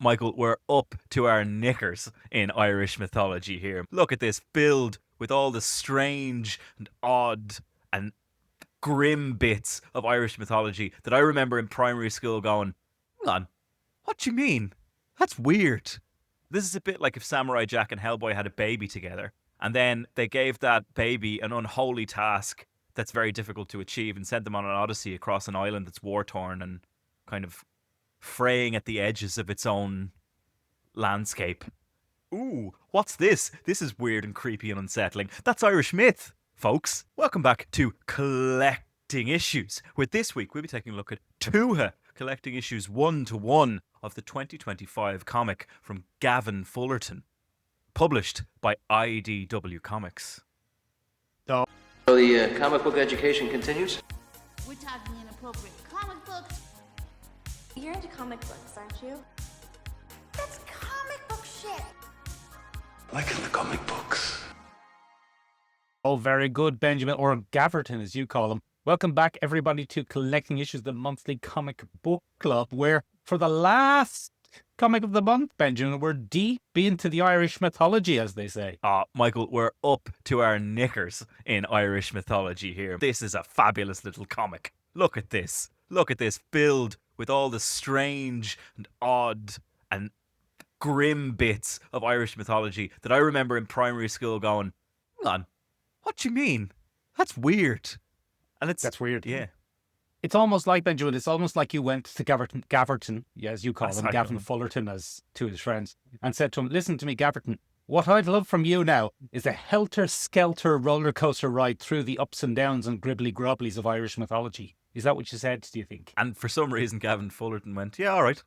Michael, we're up to our knickers in Irish mythology here. Look at this, filled with all the strange and odd and grim bits of Irish mythology that I remember in primary school going, hang on, what do you mean? That's weird. This is a bit like if Samurai Jack and Hellboy had a baby together, and then they gave that baby an unholy task that's very difficult to achieve and sent them on an odyssey across an island that's war-torn and kind of fraying at the edges of its own landscape. Ooh, what's this? This is weird and creepy and unsettling. That's Irish myth, folks. Welcome back to Collecting Issues, where this week we'll be taking a look at Tuatha, collecting issues 1-1 of the 2025 comic from Gavin Fullerton, published by IDW Comics. So the comic book education continues? We're talking inappropriate comic books. You're into comic books, aren't you? That's comic book shit. Like in the comic books. Oh, very good, Benjamin, or Gaverton, as you call him. Welcome back, everybody, to Collecting Issues, the monthly comic book club, where for the last comic of the month, Benjamin, we're deep into the Irish mythology, as they say. Michael, we're up to our knickers in Irish mythology here. This is a fabulous little comic. Look at this. Look at this, filled with all the strange and odd and grim bits of Irish mythology that I remember in primary school going, hang on, what do you mean? That's weird. And That's weird. Yeah. It's almost like, Benjamin, it's almost like you went to Gaverton, yeah, as you call him, Gavin Fullerton, as to his friends, and said to him, listen to me, Gaverton, what I'd love from you now is a helter-skelter roller coaster ride through the ups and downs and gribbly-grobblies of Irish mythology. Is that what you said, do you think? And for some reason, Gavin Fullerton went, yeah, all right.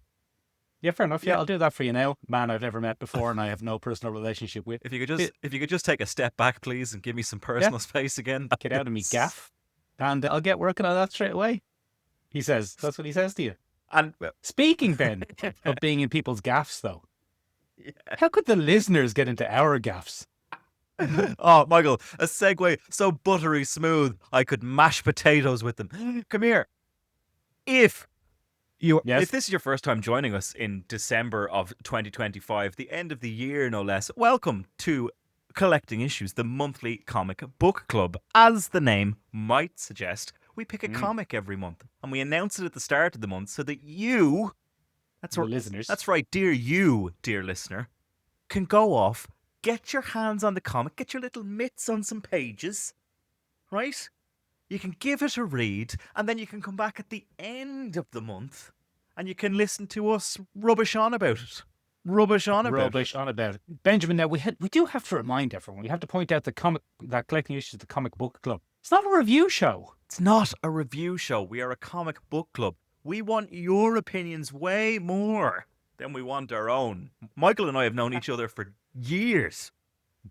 Yeah, fair enough. Yeah, I'll do that for you now. Man I've never met before and I have no personal relationship with. If you could just take a step back, please, and give me some personal space again. Get out of me gaff, and I'll get working on that straight away. He says. That's what he says to you. And speaking, Ben, of being in people's gaffs, though, how could the listeners get into our gaffs? Oh, Michael, a segue so buttery smooth, I could mash potatoes with them. Come here. If this is your first time joining us in December of 2025, the end of the year no less, welcome to Collecting Issues, the monthly comic book club. As the name might suggest, we pick a comic every month and we announce it at the start of the month so that you, listeners, that's right, dear listener, can go off, get your hands on the comic, get your little mitts on some pages, right? You can give it a read, and then you can come back at the end of the month, and you can listen to us rubbish on about it. Rubbish on about it. Benjamin, now we do have to remind everyone, we have to point out that Collecting Issues, the comic book club, it's not a review show. It's not a review show. We are a comic book club. We want your opinions way more than we want our own. Michael and I have known each other for years.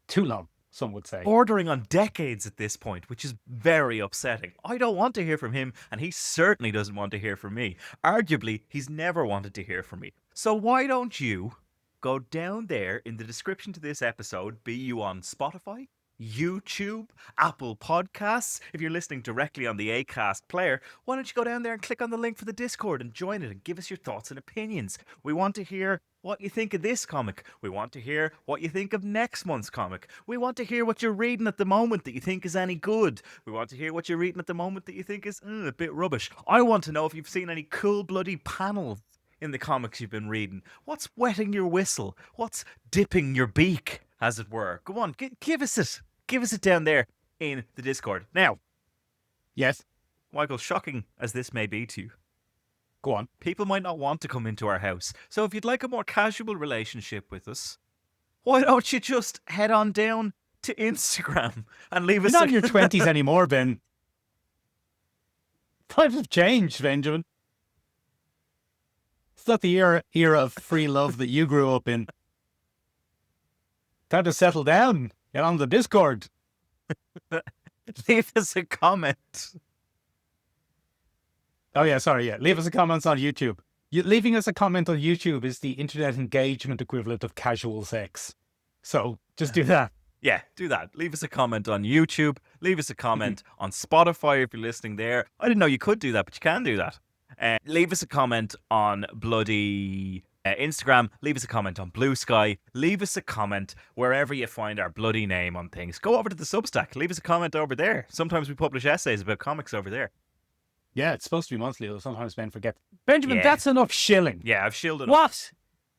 Too long, some would say. Bordering on decades at this point, which is very upsetting. I don't want to hear from him, and he certainly doesn't want to hear from me. Arguably, he's never wanted to hear from me. So why don't you go down there in the description to this episode, be you on Spotify, YouTube, Apple Podcasts. If you're listening directly on the Acast player, why don't you go down there and click on the link for the Discord and join it and give us your thoughts and opinions. We want to hear what you think of this comic. We want to hear what you think of next month's comic. We want to hear what you're reading at the moment that you think is any good. We want to hear what you're reading at the moment that you think is a bit rubbish. I want to know if you've seen any cool bloody panels in the comics you've been reading. What's wetting your whistle? What's dipping your beak, as it were? Go on, give us it. Give us it down there in the Discord. Now, yes, Michael, shocking as this may be to you, go on. People might not want to come into our house. So if you'd like a more casual relationship with us, why don't you just head on down to Instagram and leave us... You're not in your 20s anymore, Ben. Times have changed, Benjamin. It's not the era of free love that you grew up in. Time to settle down. Get on the Discord. Leave us a comment. Oh, yeah, sorry, yeah. Leave us a comment on YouTube. Leaving us a comment on YouTube is the internet engagement equivalent of casual sex. So just do that. Yeah, do that. Leave us a comment on YouTube. Leave us a comment on Spotify if you're listening there. I didn't know you could do that, but you can do that. Leave us a comment on bloody Instagram, leave us a comment on Blue Sky, leave us a comment wherever you find our bloody name on things. Go over to the Substack, leave us a comment over there. Sometimes we publish essays about comics over there. Yeah, it's supposed to be monthly, though sometimes Ben forget. Benjamin, Yeah. that's enough shilling. Yeah, I've shielded up. What?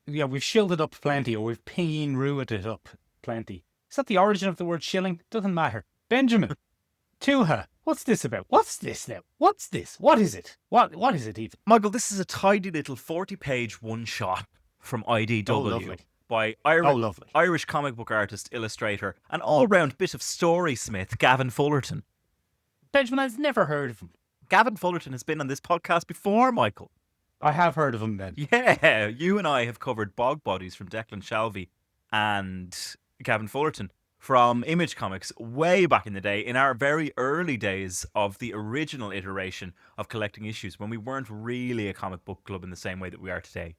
Yeah, we've shielded up plenty, or we've ruined it up plenty. Is that the origin of the word shilling? Doesn't matter. Benjamin, Tuatha, what's this about? What's this now? What's this? What is it? What is it even? Michael, this is a tidy little 40-page one-shot from IDW Oh, lovely. by Lovely. Irish comic book artist, illustrator, and all-round bit of story smith, Gavin Fullerton. Benjamin, I've never heard of him. Gavin Fullerton has been on this podcast before, Michael. I have heard of him, Ben. Yeah, you and I have covered Bog Bodies from Declan Shalvey and Gavin Fullerton from Image Comics way back in the day, in our very early days of the original iteration of collecting issues, when we weren't really a comic book club in the same way that we are today.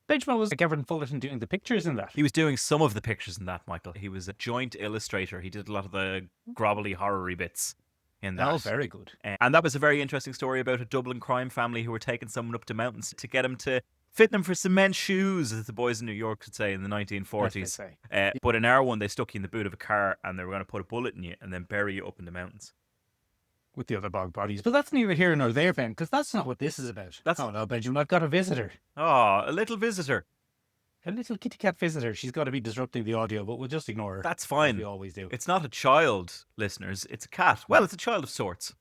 Benjamin, was Gavin Fullerton doing the pictures in that? He was doing some of the pictures in that, Michael. He was a joint illustrator. He did a lot of the grovelly, horror-y bits in that. Oh, very good. And that was a very interesting story about a Dublin crime family who were taking someone up to mountains to get him to fit them for cement shoes, as the boys in New York would say in the 1940s. Yes, they say. But in our one, they stuck you in the boot of a car and they were going to put a bullet in you and then bury you up in the mountains. With the other bog bodies. But that's neither here nor there, Ben, because that's not what this is about. Oh, no, Benjamin, I've got a visitor. Oh, a little visitor. A little kitty cat visitor. She's got to be disrupting the audio, but we'll just ignore her. That's fine. As we always do. It's not a child, listeners. It's a cat. Well, it's a child of sorts.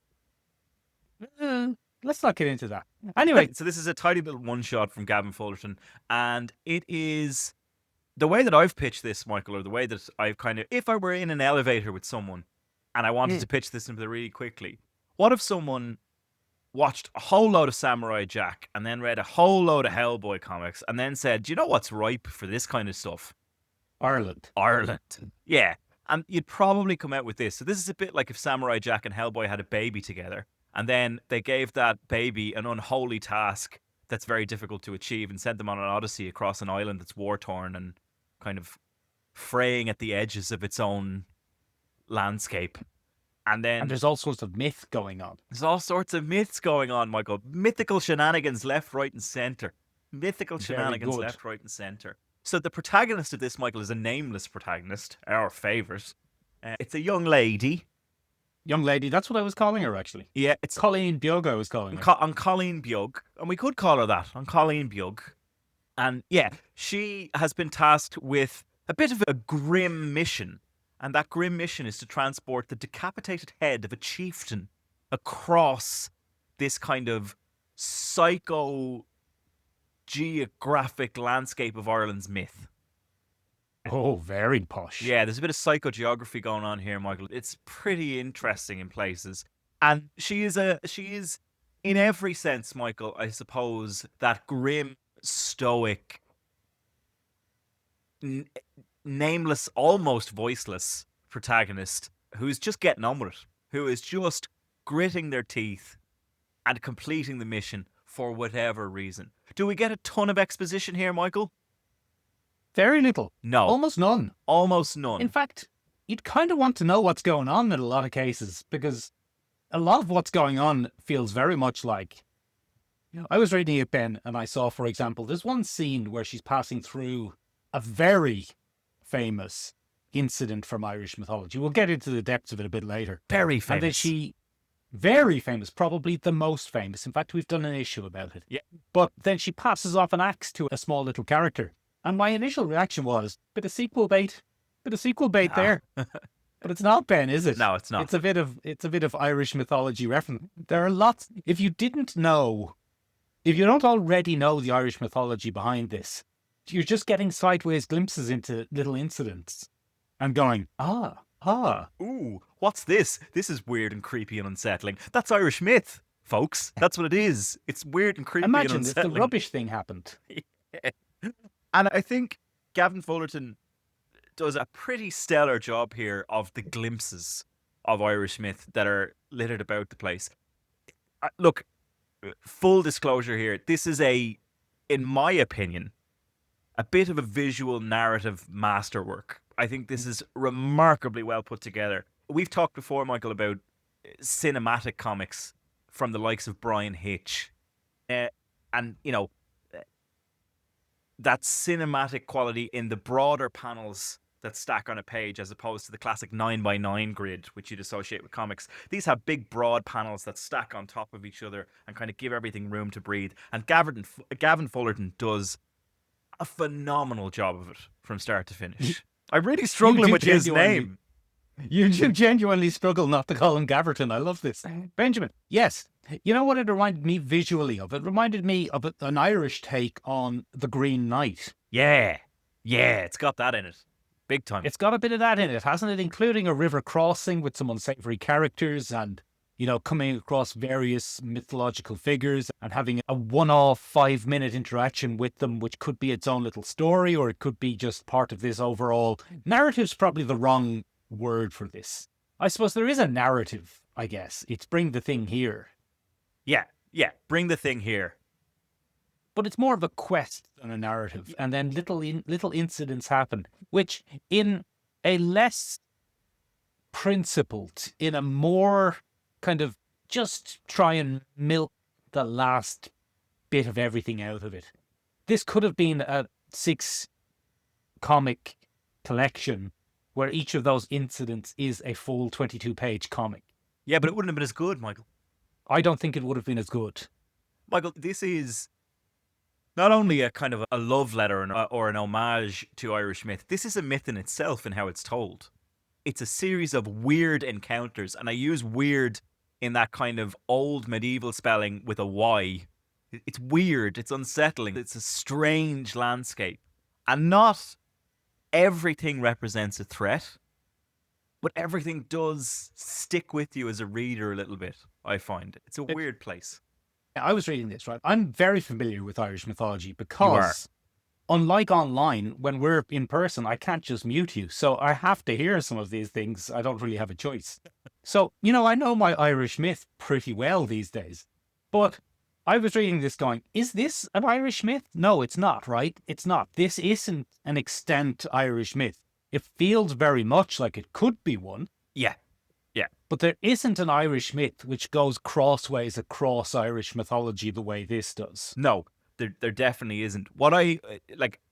Let's not get into that. Anyway. So this is a tidy little one-shot from Gavin Fullerton, and it is the way that I've pitched this, Michael, or the way that I've kind of, if I were in an elevator with someone and I wanted to pitch this really quickly, what if someone watched a whole load of Samurai Jack and then read a whole load of Hellboy comics and then said, do you know what's ripe for this kind of stuff? Ireland. Yeah. And you'd probably come out with this. So this is a bit like if Samurai Jack and Hellboy had a baby together, and then they gave that baby an unholy task that's very difficult to achieve and sent them on an odyssey across an island that's war-torn and kind of fraying at the edges of its own landscape. And there's all sorts of myth going on. There's all sorts of myths going on, Michael. Mythical shenanigans left, right, and centre. Mythical shenanigans left, right, and centre. So the protagonist of this, Michael, is a nameless protagonist, our favourite. It's a young lady. Young lady, that's what I was calling her, actually. Yeah, it's Colleen Bug I was calling her. on Colleen Bug. And we could call her that, on Colleen Bug. And yeah, she has been tasked with a bit of a grim mission. And that grim mission is to transport the decapitated head of a chieftain across this kind of psycho-geographic landscape of Ireland's myth. Oh, very posh. Yeah, there's a bit of psychogeography going on here, Michael. It's pretty interesting in places. And she is in every sense, Michael, I suppose, that grim, stoic, nameless, almost voiceless protagonist who's just getting on with it, who is just gritting their teeth and completing the mission for whatever reason. Do we get a ton of exposition here, Michael? Very little. No. Almost none. Almost none. In fact, you'd kind of want to know what's going on in a lot of cases, because a lot of what's going on feels very much like, I was reading it, Ben, and I saw, for example, there's one scene where she's passing through a very famous incident from Irish mythology. We'll get into the depths of it a bit later. Very famous. And then very famous, probably the most famous. In fact, we've done an issue about it. Yeah. But then she passes off an axe to a small little character. And my initial reaction was, bit of sequel bait there. But it's not, Ben, is it? No, it's not. It's a bit of Irish mythology reference. There are lots. If you don't already know the Irish mythology behind this, you're just getting sideways glimpses into little incidents and going, ooh, what's this? This is weird and creepy and unsettling. That's Irish myth, folks. That's what it is. It's weird and creepy and imagine unsettling. if the rubbish thing happened. Yeah. And I think Gavin Fullerton does a pretty stellar job here of the glimpses of Irish myth that are littered about the place. Look, full disclosure here, this is in my opinion, a bit of a visual narrative masterwork. I think this is remarkably well put together. We've talked before, Michael, about cinematic comics from the likes of Brian Hitch. And, that cinematic quality in the broader panels that stack on a page as opposed to the classic 9x9 grid which you'd associate with comics. These have big broad panels that stack on top of each other and kind of give everything room to breathe. And Gavin Fullerton does a phenomenal job of it from start to finish. I'm really struggling with his name. You genuinely struggle not to call him Gaverton. I love this. Benjamin, yes. You know what it reminded me visually of? It reminded me of an Irish take on The Green Knight. Yeah, it's got that in it. Big time. It's got a bit of that in it, hasn't it? Including a river crossing with some unsavory characters and, you know, coming across various mythological figures and having a one-off 5-minute interaction with them, which could be its own little story or it could be just part of this overall. Narrative's probably the wrong word for this. I suppose there is a narrative, I guess. It's bring the thing here. Yeah, bring the thing here. But it's more of a quest than a narrative. And then little incidents happen, which in a less principled, in a more kind of just try and milk the last bit of everything out of it. This could have been a 6-comic collection where each of those incidents is a full 22-page comic. Yeah, but it wouldn't have been as good, Michael. I don't think it would have been as good. Michael, this is not only a kind of a love letter or an homage to Irish myth, this is a myth in itself in how it's told. It's a series of weird encounters, and I use weird in that kind of old medieval spelling with a Y. It's weird, it's unsettling, it's a strange landscape. And not everything represents a threat, but everything does stick with you as a reader a little bit, I find. It's a weird place. I was reading this, right? I'm very familiar with Irish mythology because, unlike online, when we're in person, I can't just mute you. So I have to hear some of these things. I don't really have a choice. So, you know, I know my Irish myth pretty well these days. But I was reading this going, is this an Irish myth? No, it's not, right? It's not. This isn't an extant Irish myth. It feels very much like it could be one. Yeah. But there isn't an Irish myth which goes crossways across Irish mythology the way this does. No, there definitely isn't.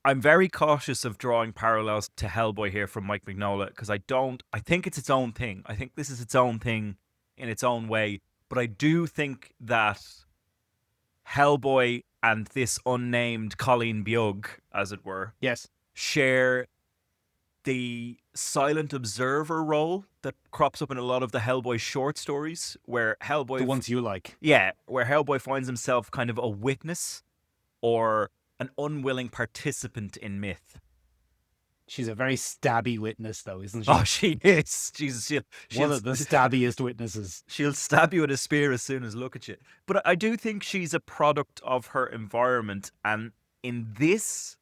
I'm very cautious of drawing parallels to Hellboy here from Mike Mignola because I think it's its own thing. I think this is its own thing in its own way. But I do think that Hellboy and this unnamed Colleen Bjug, as it were, Yes. share the silent observer role that crops up in a lot of the Hellboy short stories, where Hellboy... The ones you like. Yeah, where Hellboy finds himself kind of a witness or an unwilling participant in myth. She's a very stabby witness, though, isn't she? Oh, she is. She'll one of the stabbiest witnesses. She'll stab you with a spear as soon as look at you. But I do think she's a product of her environment, and in this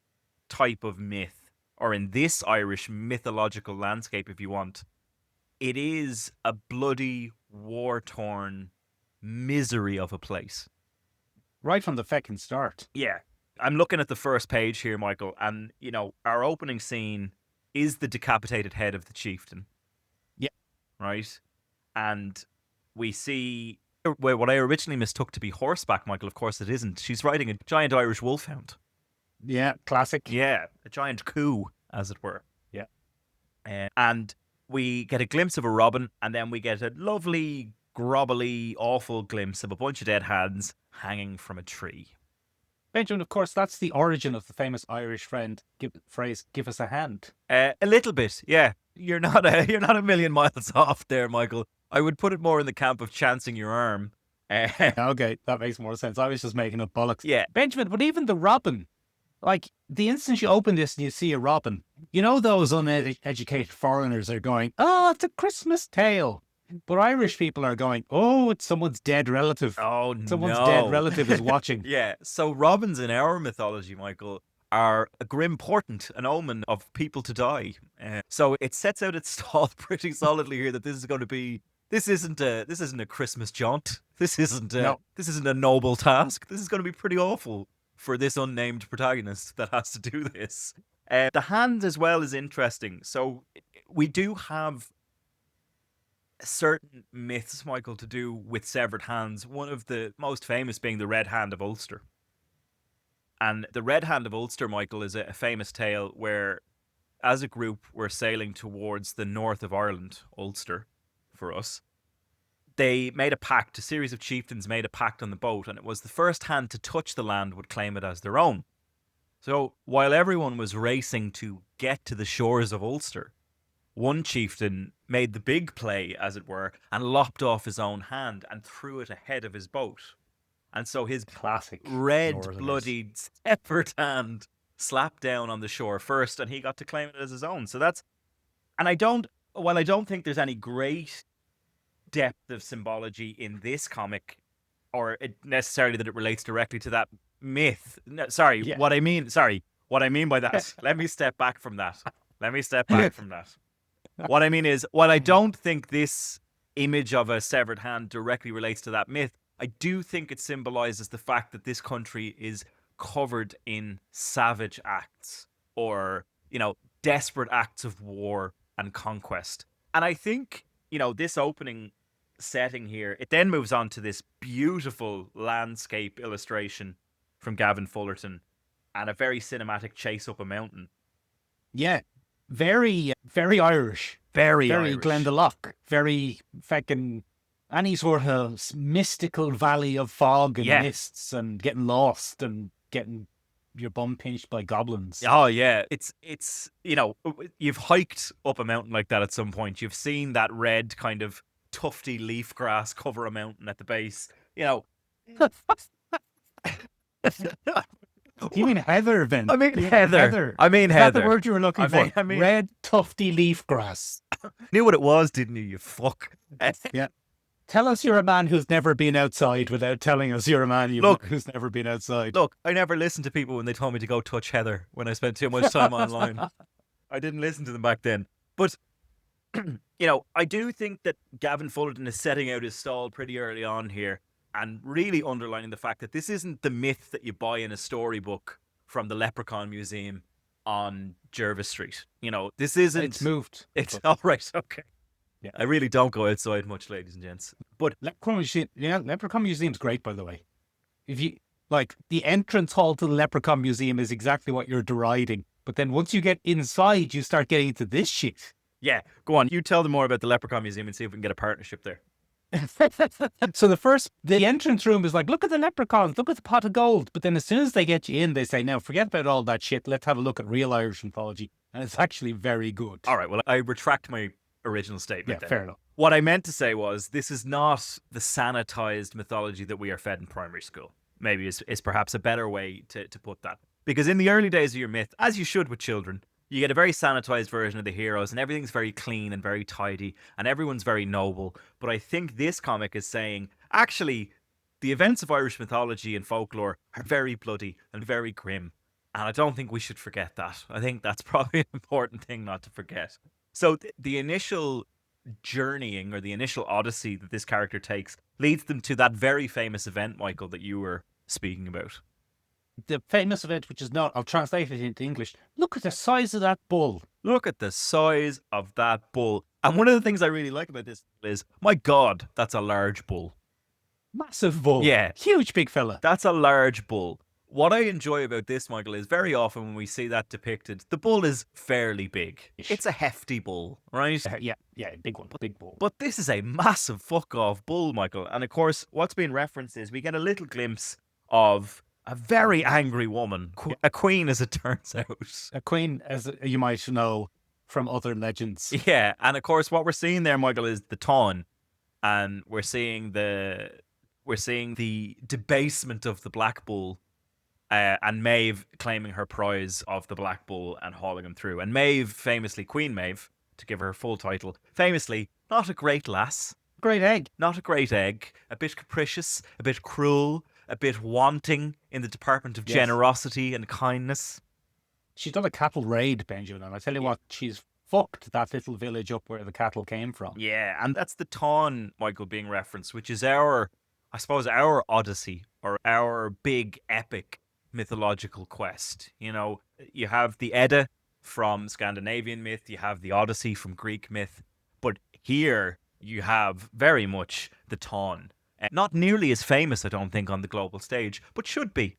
type of myth, or in this Irish mythological landscape, if you want, it is a bloody, war-torn misery of a place. Right from the feckin' start. Yeah. I'm looking at the first page here, Michael, and, you know, our opening scene is the decapitated head of the chieftain. Yeah. Right? And we see what I originally mistook to be horseback, Michael. Of course it isn't. She's riding a giant Irish wolfhound. Yeah, classic. Yeah, a giant coup, as it were. Yeah. And we get a glimpse of a robin, and then we get a lovely, grobbly, awful glimpse of a bunch of dead hands hanging from a tree. Benjamin, of course, that's the origin of the famous Irish phrase, give us a hand. A little bit, yeah. You're not a million miles off there, Michael. I would put it more in the camp of chancing your arm. Okay, that makes more sense. I was just making up bollocks. Yeah. Benjamin, but even the robin, like, the instant you open this and you see a robin, you know those uneducated foreigners are going, oh, it's a Christmas tale. But Irish people are going, oh, it's someone's dead relative. Oh, Someone's no. dead relative is watching. Yeah, so robins in our mythology, Michael, are a grim portent, an omen of people to die. So it sets out its stall pretty solidly here that this is going to be... This isn't a Christmas jaunt. This isn't a noble task. This is going to be pretty awful for this unnamed protagonist that has to do this. The hand as well is interesting. So we do have certain myths, Michael, to do with severed hands. One of the most famous being the Red Hand of Ulster. And the Red Hand of Ulster, Michael, is a famous tale where, as a group, we're sailing towards the north of Ireland, Ulster, for us. They made a pact, a series of chieftains made a pact on the boat, and it was the first hand to touch the land would claim it as their own. So while everyone was racing to get to the shores of Ulster, one chieftain made the big play, as it were, and lopped off his own hand and threw it ahead of his boat. And so his Classic red, Northerners. bloodied, severed hand slapped down on the shore first, and he got to claim it as his own. So that's, and while I don't think there's any great depth of symbology in this comic, or necessarily that it relates directly to that myth. No, what I mean by that. Let me step back from that. What I mean is, while I don't think this image of a severed hand directly relates to that myth, I do think it symbolizes the fact that this country is covered in savage acts or, desperate acts of war and conquest. And I think, this opening setting here, it then moves on to this beautiful landscape illustration from Gavin Fullerton and a very cinematic chase up a mountain. Yeah. Very, very Irish. Very Very Irish. Glendalough. Very fucking any sort of mystical valley of fog and mists and getting lost and getting your bum pinched by goblins. Oh yeah, it's you've hiked up a mountain like that at some point. You've seen that red kind of tufty leaf grass cover a mountain at the base. Do you mean heather, Ben? I mean heather. I mean Is heather. that the word you were looking for? I mean, red tufty leaf grass. Knew what it was, didn't you? You fuck. Yeah. Tell us you're a man who's never been outside without telling us you're a man who's never been outside. Look, I never listened to people when they told me to go touch heather when I spent too much time online. I didn't listen to them back then. But, I do think that Gavin Fullerton is setting out his stall pretty early on here and really underlining the fact that this isn't the myth that you buy in a storybook from the Leprechaun Museum on Jervis Street. This isn't... It's moved. It's all right, okay. Yeah. I really don't go outside much, ladies and gents. But Leprechaun Museum's great, by the way. If you the entrance hall to the Leprechaun Museum is exactly what you're deriding, but then once you get inside, you start getting into this shit. Yeah, go on. You tell them more about the Leprechaun Museum and see if we can get a partnership there. So the entrance room is like, look at the leprechauns, look at the pot of gold. But then as soon as they get you in, they say, now forget about all that shit. Let's have a look at real Irish mythology. And it's actually very good. All right, well, I retract my original statement. Yeah, fair enough. What I meant to say was this is not the sanitized mythology that we are fed in primary school. Maybe is perhaps a better way to put that. Because in the early days of your myth, as you should with children, you get a very sanitized version of the heroes and everything's very clean and very tidy and everyone's very noble. But I think this comic is saying, actually, the events of Irish mythology and folklore are very bloody and very grim. And I don't think we should forget that. I think that's probably an important thing not to forget. So the initial journeying or the initial odyssey that this character takes leads them to that very famous event, Michael, that you were speaking about. The famous event, which is not, I'll translate it into English. Look at the size of that bull. Look at the size of that bull. And one of the things I really like about this is, my God, that's a large bull. Massive bull. Yeah. Huge big fella. That's a large bull. What I enjoy about this, Michael, is very often when we see that depicted, the bull is fairly big. It's a hefty bull, right? Yeah, big one, big bull. But this is a massive fuck-off bull, Michael. And of course, what's being referenced is we get a little glimpse of a very angry woman, a queen as it turns out. A queen, as you might know from other legends. Yeah, and of course what we're seeing there, Michael, is the tawn. And we're seeing the debasement of the black bull. And Maeve claiming her prize of the black bull and hauling him through. And Maeve, famously, Queen Maeve, to give her full title, famously, not a great lass. Great egg. Not a great egg. A bit capricious, a bit cruel, a bit wanting in the department of generosity and kindness. She's done a cattle raid, Benjamin, and I tell you what, she's fucked that little village up where the cattle came from. Yeah, and that's the tawn, Michael, being referenced, which is our odyssey, or our big epic mythological quest. You have the Edda from Scandinavian myth, you have the Odyssey from Greek myth, but here you have very much the tawn. Not nearly as famous, I don't think, on the global stage, but should be.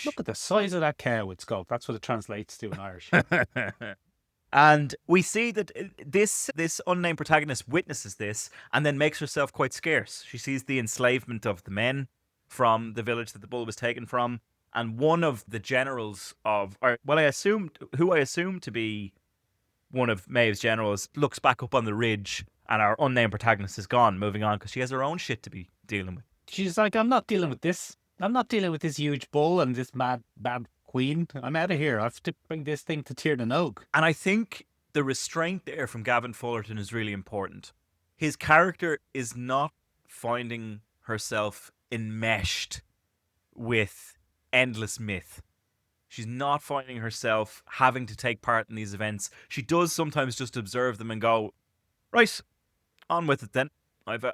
Look at the size of that cow with scope. That's what it translates to in Irish. And we see that this unnamed protagonist witnesses this and then makes herself quite scarce. She sees the enslavement of the men from the village that the bull was taken from, and one of the generals of, who I assume to be one of Maeve's generals, looks back up on the ridge, and our unnamed protagonist is gone, moving on, because she has her own shit to be dealing with. She's like, I'm not dealing with this. I'm not dealing with this huge bull and this mad queen. I'm out of here. I have to bring this thing to Tir na Nog. And I think the restraint there from Gavin Fullerton is really important. His character is not finding herself enmeshed with endless myth. She's not finding herself having to take part in these events. She does sometimes just observe them and go, right, on with it then.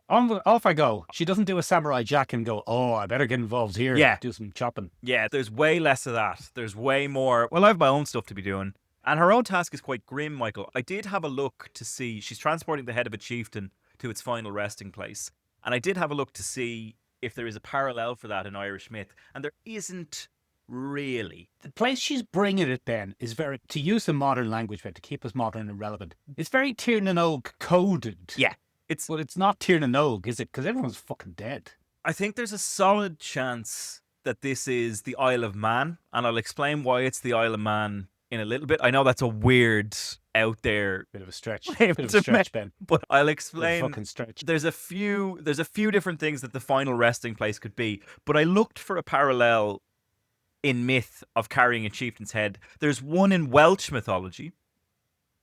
Off I go. She doesn't do a Samurai Jack and go, oh, I better get involved here. Yeah. Do some chopping. Yeah, there's way less of that. There's way more, well, I have my own stuff to be doing. And her own task is quite grim, Michael. I did have a look to see, she's transporting the head of a chieftain to its final resting place. And I did have a look to see if there is a parallel for that in Irish myth. And there isn't really. The place she's bringing it, Ben, is very, to use the modern language, Ben, to keep us modern and relevant, it's very Tir na Nog coded. Yeah. But it's not Tir na Nog, is it? Because everyone's fucking dead. I think there's a solid chance that this is the Isle of Man, and I'll explain why it's the Isle of Man in a little bit. I know that's a weird, out there, Bit of a stretch. Bit of a stretch, Ben. but I'll Bit of explain. a fucking stretch. There's a few different things that the final resting place could be, but I looked for a parallel in myth of carrying a chieftain's head. There's one in Welsh mythology.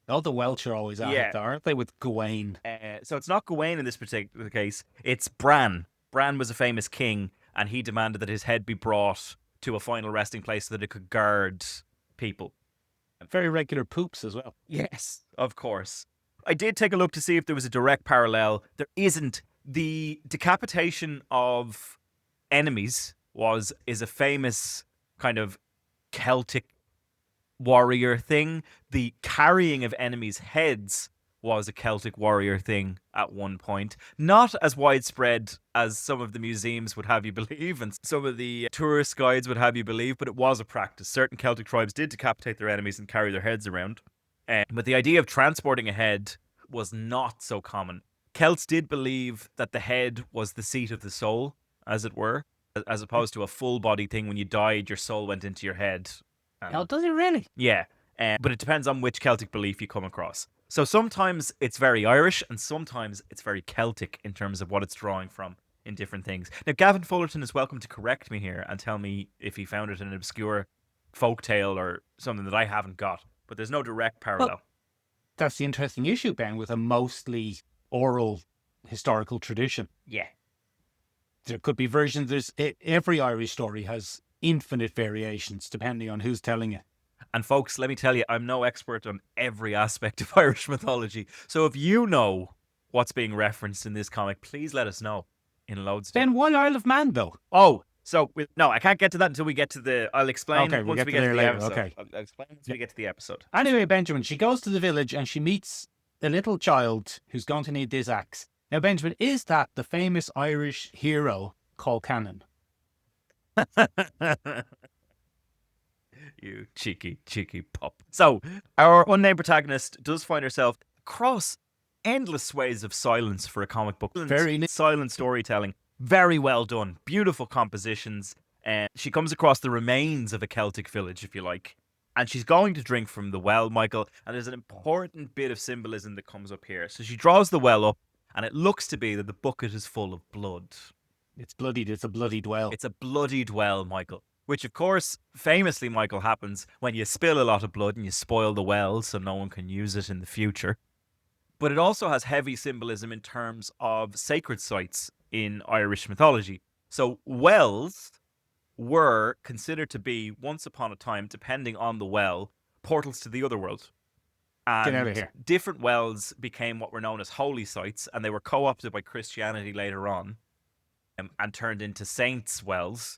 All the Welsh are always at it, though, aren't they, with Gawain? So it's not Gawain in this particular case. It's Bran. Bran was a famous king, and he demanded that his head be brought to a final resting place so that it could guard people. Very regular poops as well. Yes, of course. I did take a look to see if there was a direct parallel. There isn't. The decapitation of enemies is a famous kind of Celtic warrior thing. The carrying of enemies' heads was a Celtic warrior thing at one point. Not as widespread as some of the museums would have you believe and some of the tourist guides would have you believe, but it was a practice. Certain Celtic tribes did decapitate their enemies and carry their heads around. But the idea of transporting a head was not so common. Celts did believe that the head was the seat of the soul, as it were, as opposed to a full body thing. When you died, your soul went into your head. Oh, does it really? Yeah, but it depends on which Celtic belief you come across. So sometimes it's very Irish and sometimes it's very Celtic in terms of what it's drawing from in different things. Now, Gavin Fullerton is welcome to correct me here and tell me if he found it in an obscure folktale or something that I haven't got, but there's no direct parallel. Well, that's the interesting issue, Ben, with a mostly oral historical tradition. Yeah. There could be versions. Every Irish story has infinite variations depending on who's telling it. And folks, let me tell you, I'm no expert on every aspect of Irish mythology. So if you know what's being referenced in this comic, please let us know in loads. Ben, why Isle of Man, though? Oh, so no, I can't get to that until we get to the. I'll explain Okay, once we get to the episode. Okay. I'll explain once we get to the episode. Anyway, Benjamin, she goes to the village and she meets a little child who's going to need this axe. Now, Benjamin, is that the famous Irish hero Colcannon? You cheeky pup. So, our unnamed protagonist does find herself across endless ways of silence for a comic book. Silent storytelling. Very well done. Beautiful compositions. She comes across the remains of a Celtic village, if you like. And she's going to drink from the well, Michael. And there's an important bit of symbolism that comes up here. So she draws the well up, and it looks to be that the bucket is full of blood. It's bloodied. It's a bloodied well. It's a bloodied well, Michael. Which, of course, famously, Michael, happens when you spill a lot of blood and you spoil the well so no one can use it in the future. But it also has heavy symbolism in terms of sacred sites in Irish mythology. So wells were considered to be, once upon a time, depending on the well, portals to the other world. And Get out of here. Different wells became what were known as holy sites, and they were co-opted by Christianity later on and turned into saints' wells.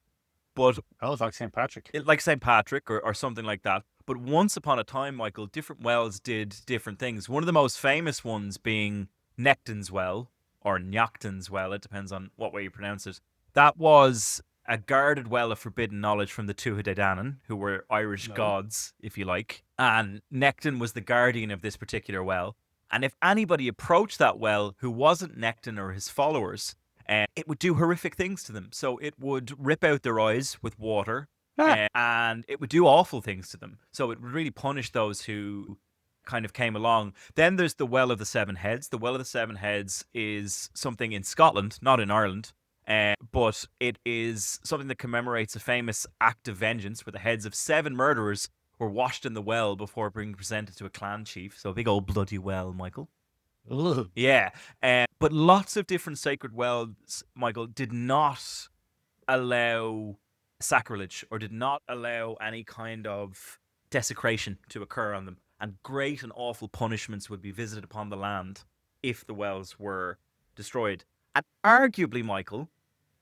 But it's like St. Patrick. Like St. Patrick or something like that. But once upon a time, Michael, different wells did different things. One of the most famous ones being Nectan's Well, or Nyachtans Well, it depends on what way you pronounce it. That was a guarded well of forbidden knowledge from the Tuatha, who were Irish gods, if you like. And Nectin was the guardian of this particular well. And if anybody approached that well who wasn't Nectin or his followers, it would do horrific things to them. So it would rip out their eyes with water, and it would do awful things to them. So it would really punish those who kind of came along. Then there's the Well of the Seven Heads. The Well of the Seven Heads is something in Scotland, not in Ireland. But it is something that commemorates a famous act of vengeance where the heads of 7 murderers were washed in the well before being presented to a clan chief. So a big old bloody well, Michael. Ugh. Yeah. But lots of different sacred wells, Michael, did not allow sacrilege or did not allow any kind of desecration to occur on them. And great and awful punishments would be visited upon the land if the wells were destroyed. And arguably, Michael,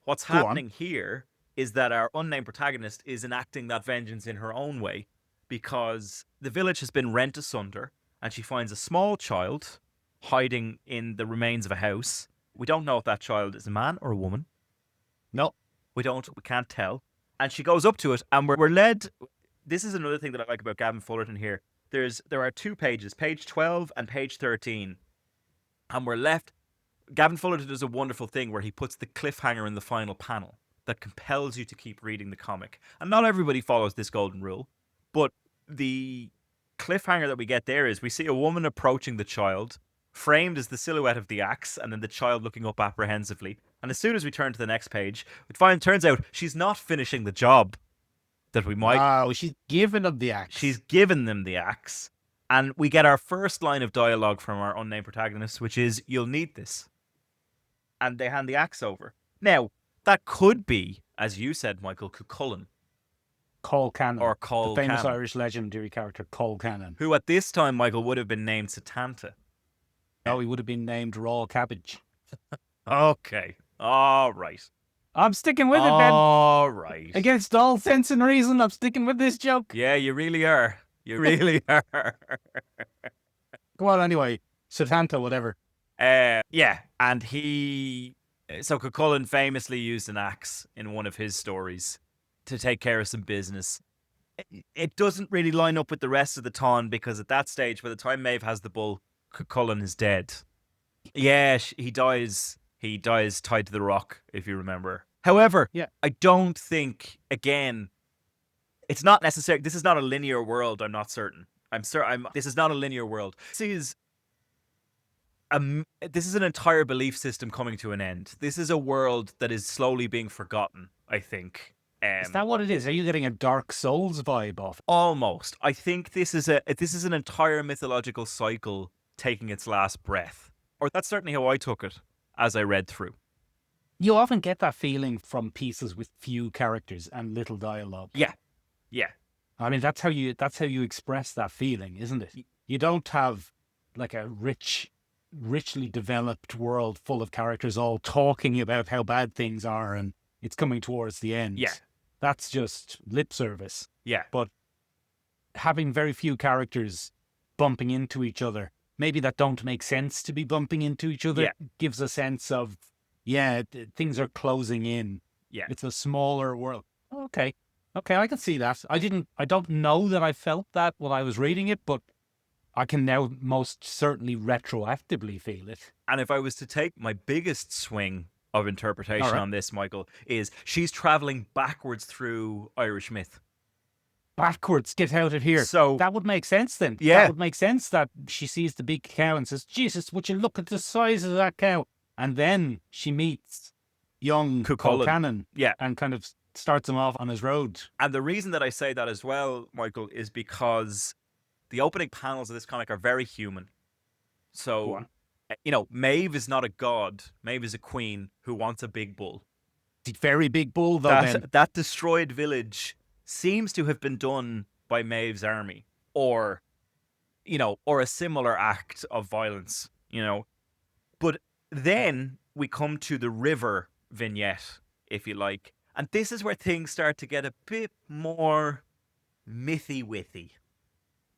what's happening here is that our unnamed protagonist is enacting that vengeance in her own way, because the village has been rent asunder and she finds a small child hiding in the remains of a house. We don't know if that child is a man or a woman. No. We can't tell. And she goes up to it, and we're led. This is another thing that I like about Gavin Fullerton here. There are 2 pages, page 12 and page 13. And we're left. Gavin Fullerton does a wonderful thing where he puts the cliffhanger in the final panel that compels you to keep reading the comic. And not everybody follows this golden rule, but the cliffhanger that we get there is we see a woman approaching the child, framed as the silhouette of the axe, and then the child looking up apprehensively. And as soon as we turn to the next page, it turns out she's not finishing the job that we might. Oh, she's giving them the axe. She's given them the axe. And we get our first line of dialogue from our unnamed protagonist, which is, "You'll need this." And they hand the axe over. Now, that could be, as you said, Michael, Cuchulainn. Col Cannon. Or Col The famous Cannon. Irish legendary character, Col Cannon. Who at this time, Michael, would have been named Satanta. No, he would have been named Raw Cabbage. Okay. All right. I'm sticking with it, Ben. All right. Against all sense and reason, I'm sticking with this joke. Yeah, you really are. You really are. Go on, anyway. Satanta, whatever. Yeah, and so Cuchulainn famously used an axe in one of his stories to take care of some business. It doesn't really line up with the rest of the ton, because at that stage, by the time Maeve has the bull, Cuchulainn is dead. Yeah, he dies. He dies tied to the rock, if you remember. However, Yeah. I don't think, again, it's not necessary. This is not a linear world. I'm not certain. This is not a linear world. This is an entire belief system coming to an end. This is a world that is slowly being forgotten, I think. Is that what it is? Are you getting a Dark Souls vibe off it? Almost. I think this is an entire mythological cycle taking its last breath. Or that's certainly how I took it as I read through. You often get that feeling from pieces with few characters and little dialogue. Yeah. I mean, that's how you express that feeling, isn't it? You don't have like a richly developed world full of characters all talking about how bad things are and it's coming towards the end. Yeah. That's just lip service. Yeah. But having very few characters bumping into each other, maybe that don't make sense to be bumping into each other, gives a sense of, things are closing in. Yeah. It's a smaller world. Okay, I can see that. I don't know that I felt that when I was reading it, but I can now most certainly retroactively feel it. And if I was to take my biggest swing of interpretation All right. on this, Michael, is she's traveling backwards through Irish myth. Backwards, get out of here. So that would make sense then. Yeah. That would make sense that she sees the big cow and says, Jesus, would you look at the size of that cow? And then she meets young Cuchulainn. Cannon, Yeah. and kind of starts him off on his road. And the reason that I say that as well, Michael, is because the opening panels of this comic are very human. Go So, on. Maeve is not a god. Maeve is a queen who wants a big bull. Very big bull, though, then. That destroyed village seems to have been done by Maeve's army, or a similar act of violence, But then we come to the river vignette, if you like. And this is where things start to get a bit more mythy-withy.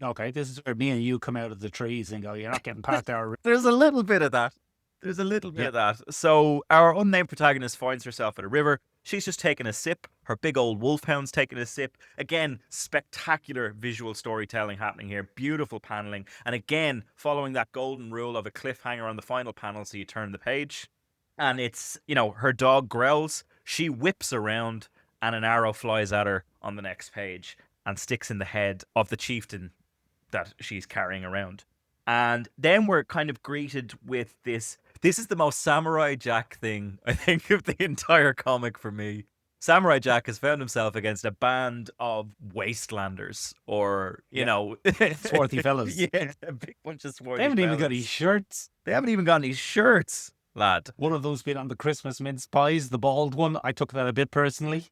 Okay, this is where me and you come out of the trees and go, you're not getting past our... There's a little bit of that. There's a little bit of that. So our unnamed protagonist finds herself at a river. She's just taking a sip. Her big old wolfhound's taking a sip. Again, spectacular visual storytelling happening here. Beautiful paneling. And again, following that golden rule of a cliffhanger on the final panel so you turn the page. And it's, her dog growls. She whips around and an arrow flies at her on the next page and sticks in the head of the chieftain that she's carrying around. And then we're kind of greeted with this. This is the most Samurai Jack thing, I think, of the entire comic for me. Samurai Jack has found himself against a band of wastelanders, or, Swarthy fellas. Yeah, a big bunch of swarthy They haven't even got fellas. any shirts. They haven't even got any shirts, lad. One of those being on the Christmas mince pies, the bald one. I took that a bit personally.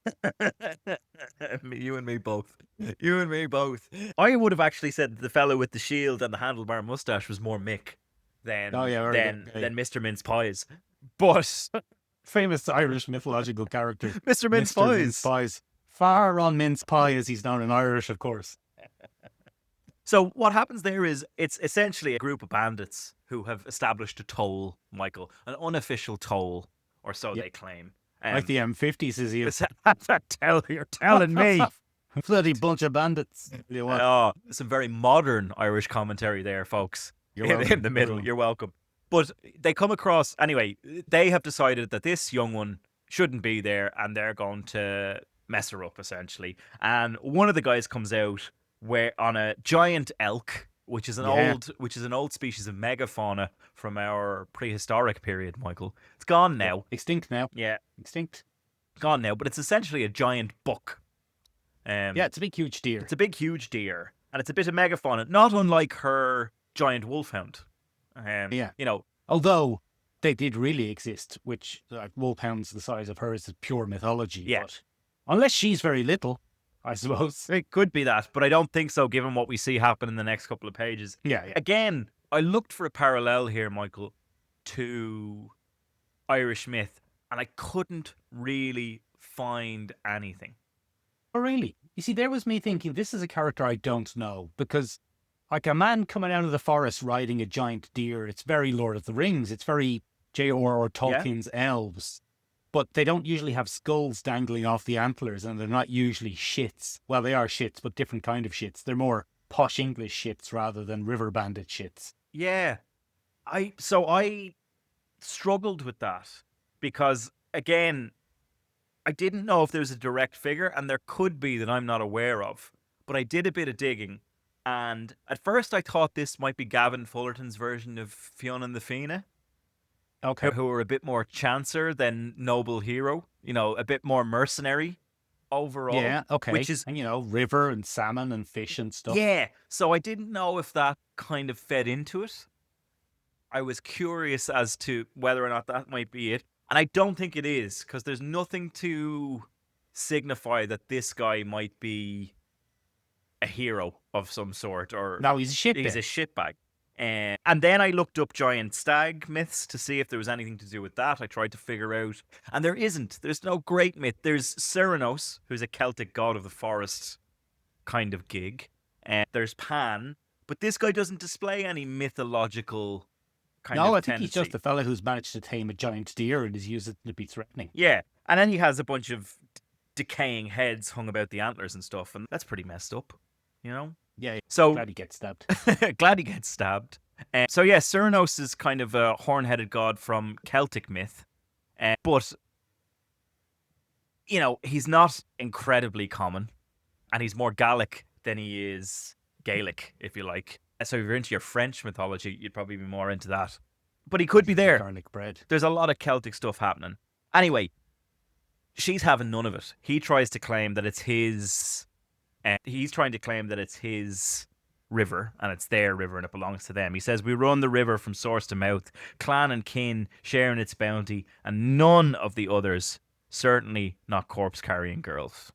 You and me both. You and me both. I would have actually said the fellow with the shield and the handlebar mustache was more Mick than Mr. Mince Pies. But Famous Irish mythological character. Mr. Mince Mr. Pies. Mince Pies. Far on mince pie, as he's known in Irish, of course. So what happens there is it's essentially a group of bandits who have established a toll, Michael, an unofficial toll, or so they claim. Like the M50s, is he? You're telling me. Bloody bunch of bandits. You what? Oh, some very modern Irish commentary there, folks. You're in welcome. the middle. You're welcome. But they come across, anyway, they have decided that this young one shouldn't be there and they're going to mess her up, essentially. And one of the guys comes out on a giant elk, which is an old species of megafauna from our prehistoric period, Michael. It's gone now. Extinct now. Yeah. Extinct. Gone now, but it's essentially a giant buck. It's a big, huge deer. It's a big, huge deer. And it's a bit of megafauna, not unlike her giant wolfhound. Although they did really exist, which wolfhounds the size of hers is pure mythology. Yeah. But unless she's very little, I suppose. It could be that, but I don't think so, given what we see happen in the next couple of pages. Yeah. Again, I looked for a parallel here, Michael, to Irish myth, and I couldn't really find anything. Oh, really? You see, there was me thinking, this is a character I don't know, because like a man coming out of the forest riding a giant deer, it's very Lord of the Rings. It's very J.R.R. Tolkien's elves. But they don't usually have skulls dangling off the antlers, and they're not usually shits. Well, they are shits, but different kind of shits. They're more posh English shits rather than river bandit shits. Yeah. I struggled with that because, again, I didn't know if there was a direct figure, and there could be that I'm not aware of. But I did a bit of digging, and at first I thought this might be Gavin Fullerton's version of Fionn and the Fianna. Okay. Who are a bit more chancer than noble hero, a bit more mercenary overall. Yeah, okay. Which is, and, river and salmon and fish and stuff. Yeah, so I didn't know if that kind of fed into it. I was curious as to whether or not that might be it. And I don't think it is, because there's nothing to signify that this guy might be a hero of some sort. Or no, he's a shitbag. He's a shitbag. And then I looked up giant stag myths to see if there was anything to do with that. I tried to figure out, and there isn't. There's no great myth. There's Cernunnos, who's a Celtic god of the forest kind of gig. And there's Pan, but this guy doesn't display any mythological kind of No, I think tendency. he's just a fella who's managed to tame a giant deer and is used it to be threatening. Yeah, and then he has a bunch of decaying heads hung about the antlers and stuff, and that's pretty messed up, Yeah, So glad he gets stabbed. glad he gets stabbed. So yeah, Cernunnos is kind of a horn-headed god from Celtic myth, but he's not incredibly common, and he's more Gallic than he is Gaelic, if you like. So if you're into your French mythology, you'd probably be more into that. But he could be there. Garlic bread. There's a lot of Celtic stuff happening. Anyway, she's having none of it. He tries to claim that it's his. He's trying to claim that it's his river, and it's their river, and it belongs to them. He says, "We run the river from source to mouth, clan and kin sharing its bounty, and none of the others, certainly not corpse-carrying girls."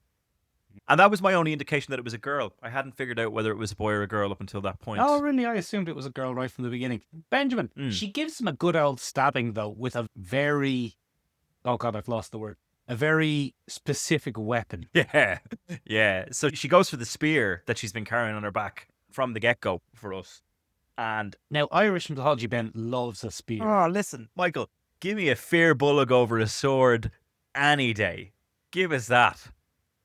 And that was my only indication that it was a girl. I hadn't figured out whether it was a boy or a girl up until that point. Oh, really? I assumed it was a girl right from the beginning. Benjamin, she gives him a good old stabbing, though, with a very... Oh, God, I've lost the word. A very specific weapon. Yeah. So she goes for the spear that she's been carrying on her back from the get-go for us. And now, Irish mythology, Ben, loves a spear. Oh, listen, Michael, give me a fear Bullock over a sword any day. Give us that.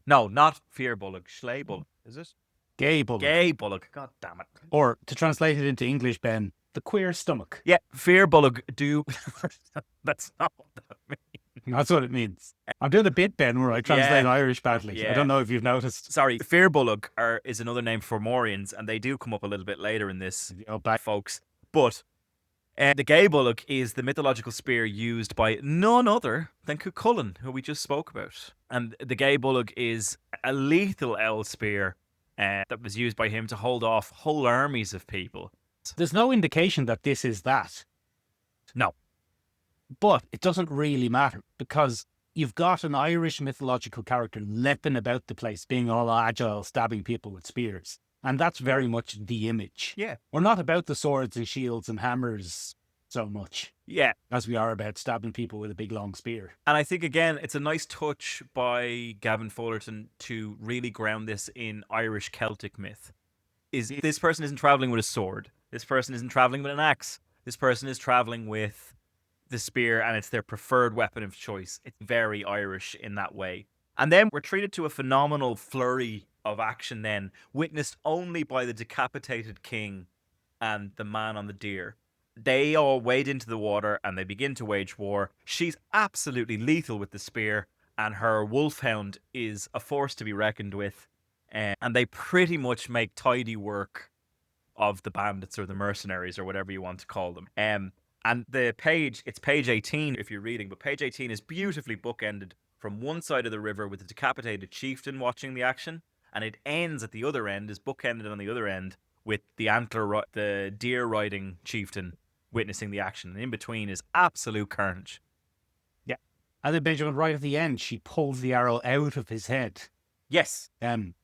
No, not Fear Bullock. Schley Bullock. Is it? Gay Bullock. Gay Bullock. God damn it. Or, to translate it into English, Ben, the queer stomach. Yeah, Fear Bullock do... That's not what that means. That's what it means. I'm doing a bit, Ben, where I translate Yeah. Irish badly. Yeah. I don't know if you've noticed. Sorry, Fear Bullock is another name for Morians, and they do come up a little bit later in this, Oh, back. folks. But the Gay Bullock is the mythological spear used by none other than Cuchulainn, who we just spoke about. And the Gay Bullock is a lethal owl spear that was used by him to hold off whole armies of people. There's no indication that this is that. No. But it doesn't really matter because you've got an Irish mythological character leaping about the place, being all agile, stabbing people with spears. And that's very much the image. Yeah. We're not about the swords and shields and hammers so much Yeah. as we are about stabbing people with a big long spear. And I think, again, it's a nice touch by Gavin Fullerton to really ground this in Irish Celtic myth. This person isn't traveling with a sword. This person isn't traveling with an axe. This person is traveling with the spear, and it's their preferred weapon of choice. It's very Irish in that way. And then we're treated to a phenomenal flurry of action then, witnessed only by the decapitated king and the man on the deer. They all wade into the water and they begin to wage war. She's absolutely lethal with the spear, and her wolfhound is a force to be reckoned with. And they pretty much make tidy work of the bandits or the mercenaries or whatever you want to call them. And the page, it's page 18 if you're reading, but page 18 is beautifully bookended from one side of the river with the decapitated chieftain watching the action, and it ends at the other end, is bookended on the other end with the deer riding chieftain witnessing the action. And in between is absolute carnage. Yeah. And then Benjamin, right at the end, she pulls the arrow out of his head. Yes.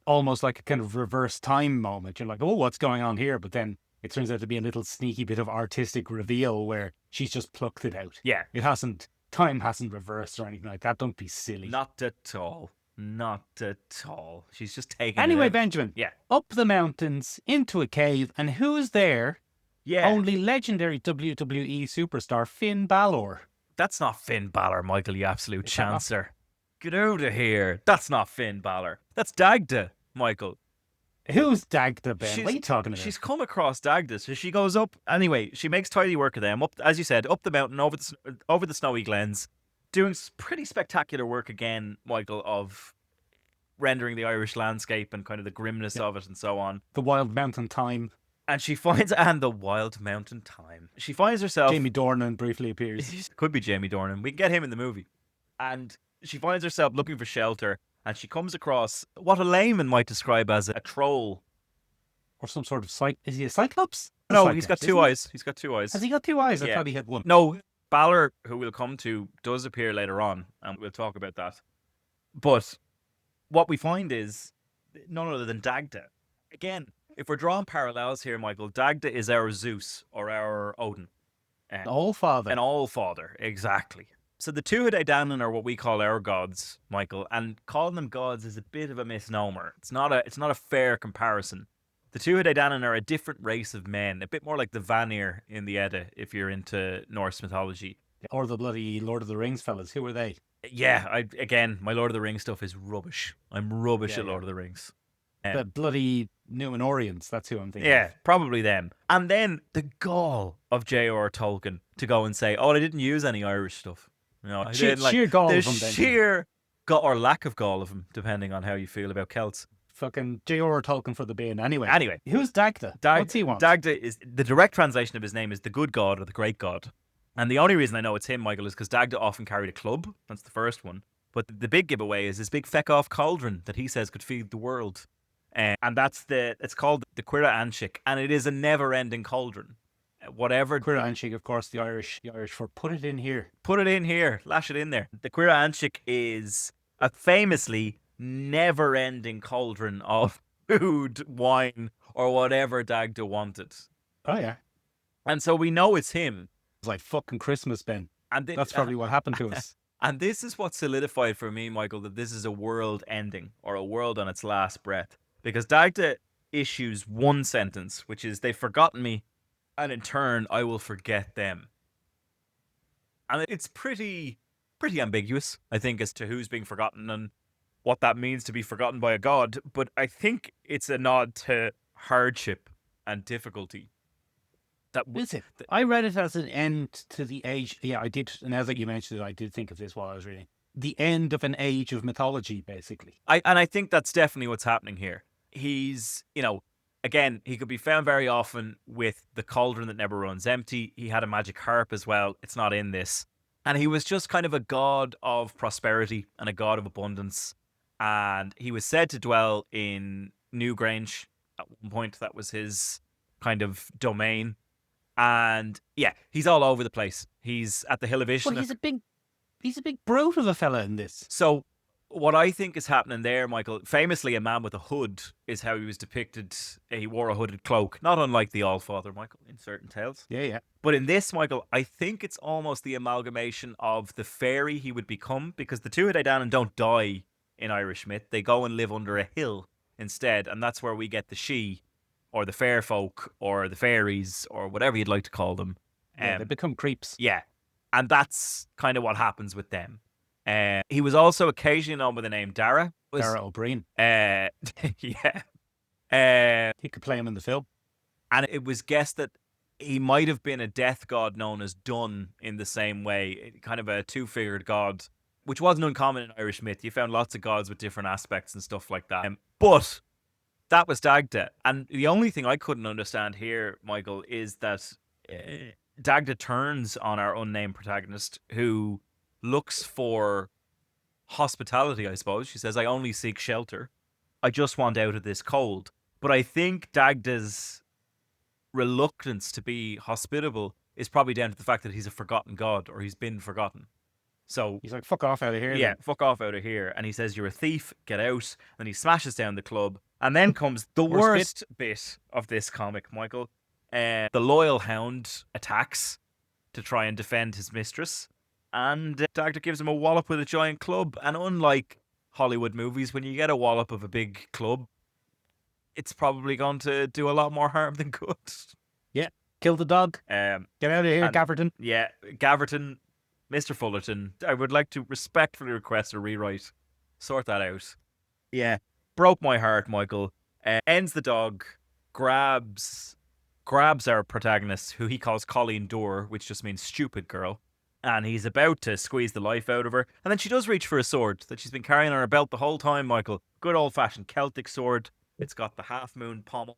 Almost like a kind of reverse time moment. You're like, oh, what's going on here? But then it turns out to be a little sneaky bit of artistic reveal where she's just plucked it out. Yeah. Time hasn't reversed or anything like that. Don't be silly. Not at all. Not at all. She's just taking Anyway, it out. Benjamin. Yeah. Up the mountains, into a cave, and who's there? Yeah. Only legendary WWE superstar Finn Balor. That's not Finn Balor, Michael, you absolute chancer. Get out of here. That's not Finn Balor. That's Dagda, Michael. Who's Dagda, Ben? What are you talking about? She's come across Dagda, so she goes up. Anyway, she makes tidy work of them, up, as you said, up the mountain, over the snowy glens, doing pretty spectacular work again, Michael, of rendering the Irish landscape and kind of the grimness of it and so on. The Wild Mountain Time. And she finds, and the Wild Mountain Time. She finds herself... Jamie Dornan briefly appears. Could be Jamie Dornan. We can get him in the movie. And she finds herself looking for shelter, and she comes across what a layman might describe as a troll. Or some sort of is he a cyclops? No, he's got two eyes. He's got two eyes. Has he got two eyes? Yeah. I thought he had one. No, Balor, who we'll come to, does appear later on, and we'll talk about that. But what we find is none other than Dagda. Again, if we're drawing parallels here, Michael, Dagda is our Zeus or our Odin. An all-father. An all-father, exactly. So the Tuatha Danann are what we call our gods, Michael, and calling them gods is a bit of a misnomer. It's not a fair comparison. The Tuatha Danann are a different race of men, a bit more like the Vanir in the Edda, if you're into Norse mythology. Or the bloody Lord of the Rings fellas. Who are they? Yeah, my Lord of the Rings stuff is rubbish. I'm rubbish at Lord of the Rings. The bloody Numenorians, that's who I'm thinking Yeah, of. probably them. And then the gall of J.R.R. Tolkien to go and say, I didn't use any Irish stuff. No, I didn't, sheer gall the of them, then. sheer gall or lack of gall of them, depending on how you feel about Celts. Fucking J.R.R. Tolkien for the bin. Anyway. Who's Dagda? What's he want? Dagda is, the direct translation of his name is the good god or the great god. And the only reason I know it's him, Michael, is because Dagda often carried a club. That's the first one. But the big giveaway is his big feck-off cauldron that he says could feed the world. And it's called the Cuire Anshik, and it is a never-ending cauldron. Whatever. Cuire Anshik, of course, the Irish for put it in here. Put it in here. Lash it in there. The Cuire Anshik is a famously never-ending cauldron of food, wine, or whatever Dagda wanted. Oh, yeah. And so we know it's him. It's like fucking Christmas, Ben. And that's probably what happened to us. And this is what solidified for me, Michael, that this is a world ending, or a world on its last breath. Because Dagda issues one sentence, which is, they've forgotten me, and in turn, I will forget them. And it's pretty pretty ambiguous, I think, as to who's being forgotten and what that means to be forgotten by a god. But I think it's a nod to hardship and difficulty. Is it? I read it as an end to the age. Yeah, I did. Now that you mentioned it, I did think of this while I was reading. The end of an age of mythology, basically. I think that's definitely what's happening here. He's, again, he could be found very often with the cauldron that never runs empty. He had a magic harp as well. It's not in this. And he was just kind of a god of prosperity and a god of abundance. And he was said to dwell in Newgrange at one point. That was his kind of domain. And yeah, he's all over the place. He's at the Hill of Ishna. Well, he's a big brute of a fella in this. So what I think is happening there, Michael, famously a man with a hood is how he was depicted. He wore a hooded cloak, not unlike the Allfather, Michael, in certain tales. Yeah. But in this, Michael, I think it's almost the amalgamation of the fairy he would become, because the Tuatha Danann don't die in Irish myth. They go and live under a hill instead, and that's where we get the She, or the fair folk, or the fairies, or whatever you'd like to call them. Yeah, they become creeps. Yeah, and that's kind of what happens with them. He was also occasionally known by the name Dara. Dara O'Brien. Yeah. He could play him in the film. And it was guessed that he might have been a death god known as Dun in the same way, kind of a two-figured god, which wasn't uncommon in Irish myth. You found lots of gods with different aspects and stuff like that. But that was Dagda. And the only thing I couldn't understand here, Michael, is that Dagda turns on our unnamed protagonist, who looks for hospitality, I suppose. She says, I only seek shelter. I just want out of this cold. But I think Dagda's reluctance to be hospitable is probably down to the fact that he's a forgotten god, or he's been forgotten. So he's like, fuck off out of here. Yeah, fuck off out of here. And he says, you're a thief, get out. And he smashes down the club. And then comes the worst bit of this comic, Michael. The loyal Hound attacks to try and defend his mistress. And Dagda gives him a wallop with a giant club. And unlike Hollywood movies, when you get a wallop of a big club, it's probably going to do a lot more harm than good. Yeah, kill the dog. Get out of here, Gaverton. Yeah, Gaverton, Mr. Fullerton, I would like to respectfully request a rewrite. Sort that out. Yeah, broke my heart, Michael. Ends the dog, grabs our protagonist, who he calls Colleen Dorr, which just means stupid girl. And he's about to squeeze the life out of her. And then she does reach for a sword that she's been carrying on her belt the whole time, Michael. Good old-fashioned Celtic sword. It's got the half-moon pommel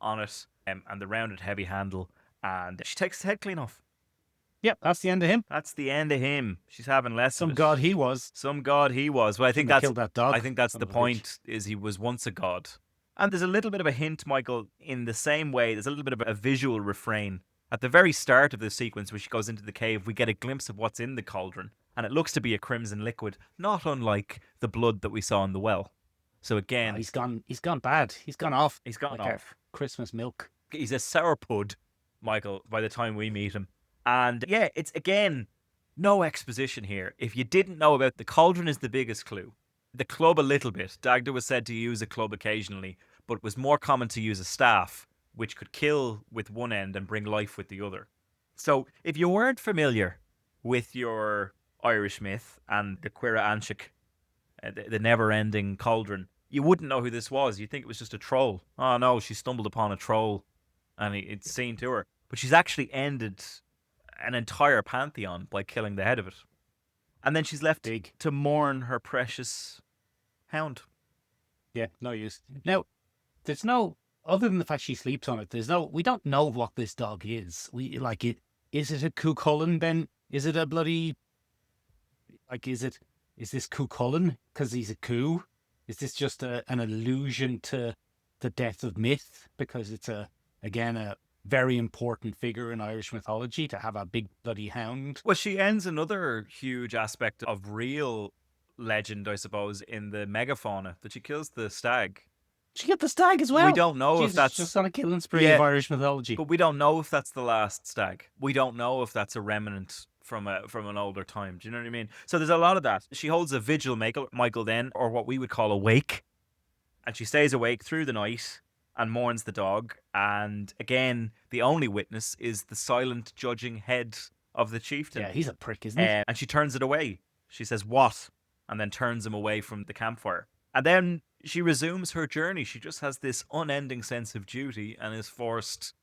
on it and the rounded heavy handle. And she takes his head clean off. Yep, that's the end of him. That's the end of him. She's having less Some of it. god he was. Some god he was. Well, I think killed that dog. I think that's the point, is he was once a god. And there's a little bit of a hint, Michael, in the same way. There's a little bit of a visual refrain. At the very start of the sequence, where she goes into the cave, we get a glimpse of what's in the cauldron. And it looks to be a crimson liquid, not unlike the blood that we saw in the well. So again... he's gone bad. He's gone off. He's gone like off. Christmas milk. He's a sourpud, Michael, by the time we meet him. And yeah, it's, again, no exposition here. If you didn't know about the cauldron is the biggest clue. The club a little bit. Dagda was said to use a club occasionally, but it was more common to use a staff, which could kill with one end and bring life with the other. So if you weren't familiar with your Irish myth and the Cuire Anshik, the never-ending cauldron, you wouldn't know who this was. You'd think it was just a troll. Oh no, she stumbled upon a troll and it's seen to her. But she's actually ended an entire pantheon by killing the head of it. And then she's left to mourn her precious hound. Yeah, no use. Now, there's no... Other than the fact she sleeps on it, we don't know what this dog is. Is it a Cuchulainn, Ben? Is it a bloody, is this Cuchulainn because he's a coup? Is this just an allusion to the death of myth? Because it's a very important figure in Irish mythology to have a big bloody hound. Well, she ends another huge aspect of real legend, I suppose, in the megafauna, that she kills the stag. She get the stag as well. We don't know if that's just on a killing spree of Irish mythology. But we don't know if that's the last stag. We don't know if that's a remnant from an older time. Do you know what I mean? So there's a lot of that. She holds a vigil, Michael, then, or what we would call a wake, and she stays awake through the night and mourns the dog. And again, the only witness is the silent, judging head of the chieftain. Yeah, he's a prick, isn't he? And she turns it away. She says, "What?" and then turns him away from the campfire. And then she resumes her journey. She just has this unending sense of duty and is forced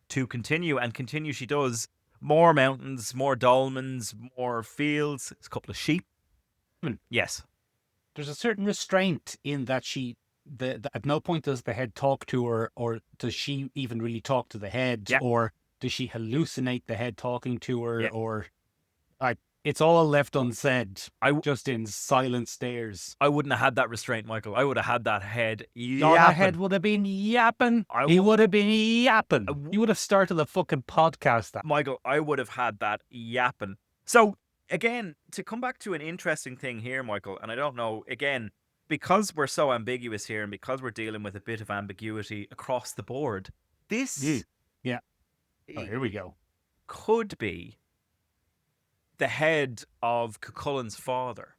to continue. And continue she does. More mountains, more dolmens, more fields, a couple of sheep. Yes. There's a certain restraint in that at no point does the head talk to her, or does she even really talk to the head, or does she hallucinate the head talking to her, or it's all left unsaid, just in silent stares. I wouldn't have had that restraint, Michael. I would have had that head yapping. No, that head would have been yapping. He would have been yapping. You would have started a fucking podcast. Michael, I would have had that yapping. So, again, to come back to an interesting thing here, Michael, and I don't know, again, because we're so ambiguous here and because we're dealing with a bit of ambiguity across the board, this... Yeah. Oh, here we go. Could be the head of Cuchullin's father.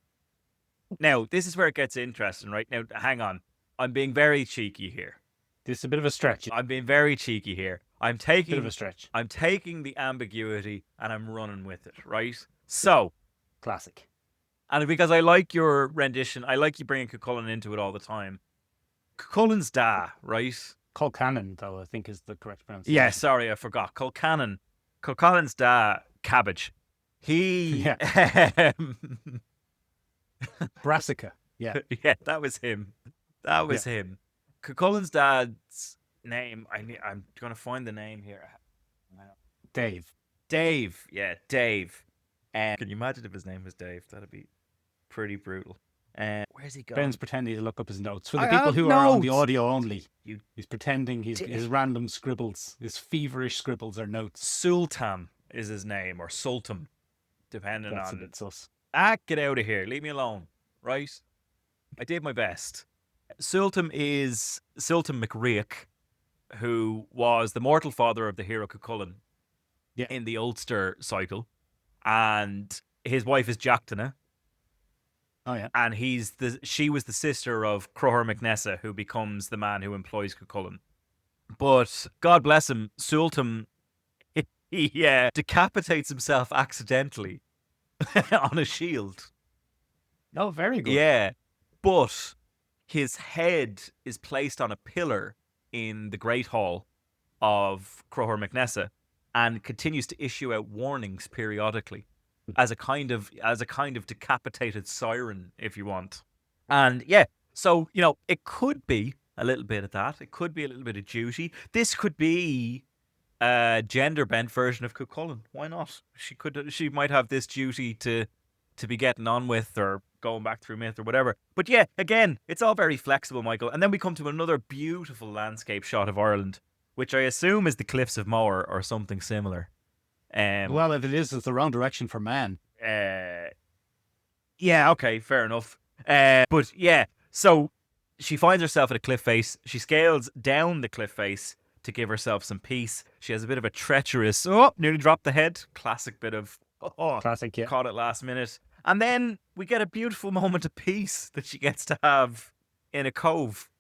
Now, this is where it gets interesting, right? Now, hang on. I'm being very cheeky here. This is a bit of a stretch. I'm being very cheeky here. Bit of a stretch. I'm taking the ambiguity and I'm running with it, right? So. Classic. And because I like your rendition, I like you bringing Cuchullin into it all the time. Cuchullin's da, right? Colcannon, though, I think is the correct pronunciation. Yeah, sorry, I forgot. Colcannon. Cuchullin's da, cabbage. He... Brassica. Yeah. Yeah, that was him. That was him. Cuchullin's dad's name, I'm going to find the name here. Dave. Dave. Yeah, Dave. Can you imagine if his name was Dave? That'd be pretty brutal. Where's he going? Ben's pretending to look up his notes. For the people who are on the audio only, he's pretending his random scribbles, his feverish scribbles are notes. Sultan is his name, or Sultan, depending That's on... a bit sus. Get out of here. Leave me alone. Right? I did my best. Sultan is Sultan MacRiach, who was the mortal father of the hero Cuchullin in the Ulster cycle. And his wife is Jactana. Oh, yeah. And she was the sister of Croher MacNessa, who becomes the man who employs Cuchullin. But God bless him, Sultan, he decapitates himself accidentally on a shield. Oh, very good. Yeah. But his head is placed on a pillar in the Great Hall of Croher MacNessa and continues to issue out warnings periodically as a kind of decapitated siren, if you want. And so, it could be a little bit of that. It could be a little bit of duty. This could be a gender bent version of Cuchullin. Why not? She might have this duty to be getting on with, or going back through myth, or whatever. But yeah, again, it's all very flexible, Michael. And then we come to another beautiful landscape shot of Ireland, which I assume is the Cliffs of Moher or something similar. Well, if it is, it's the wrong direction for man. Yeah, okay, fair enough. But yeah, so she finds herself at a cliff face. She scales down the cliff face to give herself some peace. She has a bit of a treacherous, nearly dropped the head. Classic bit of, classic, yeah. Caught it last minute. And then we get a beautiful moment of peace that she gets to have in a cove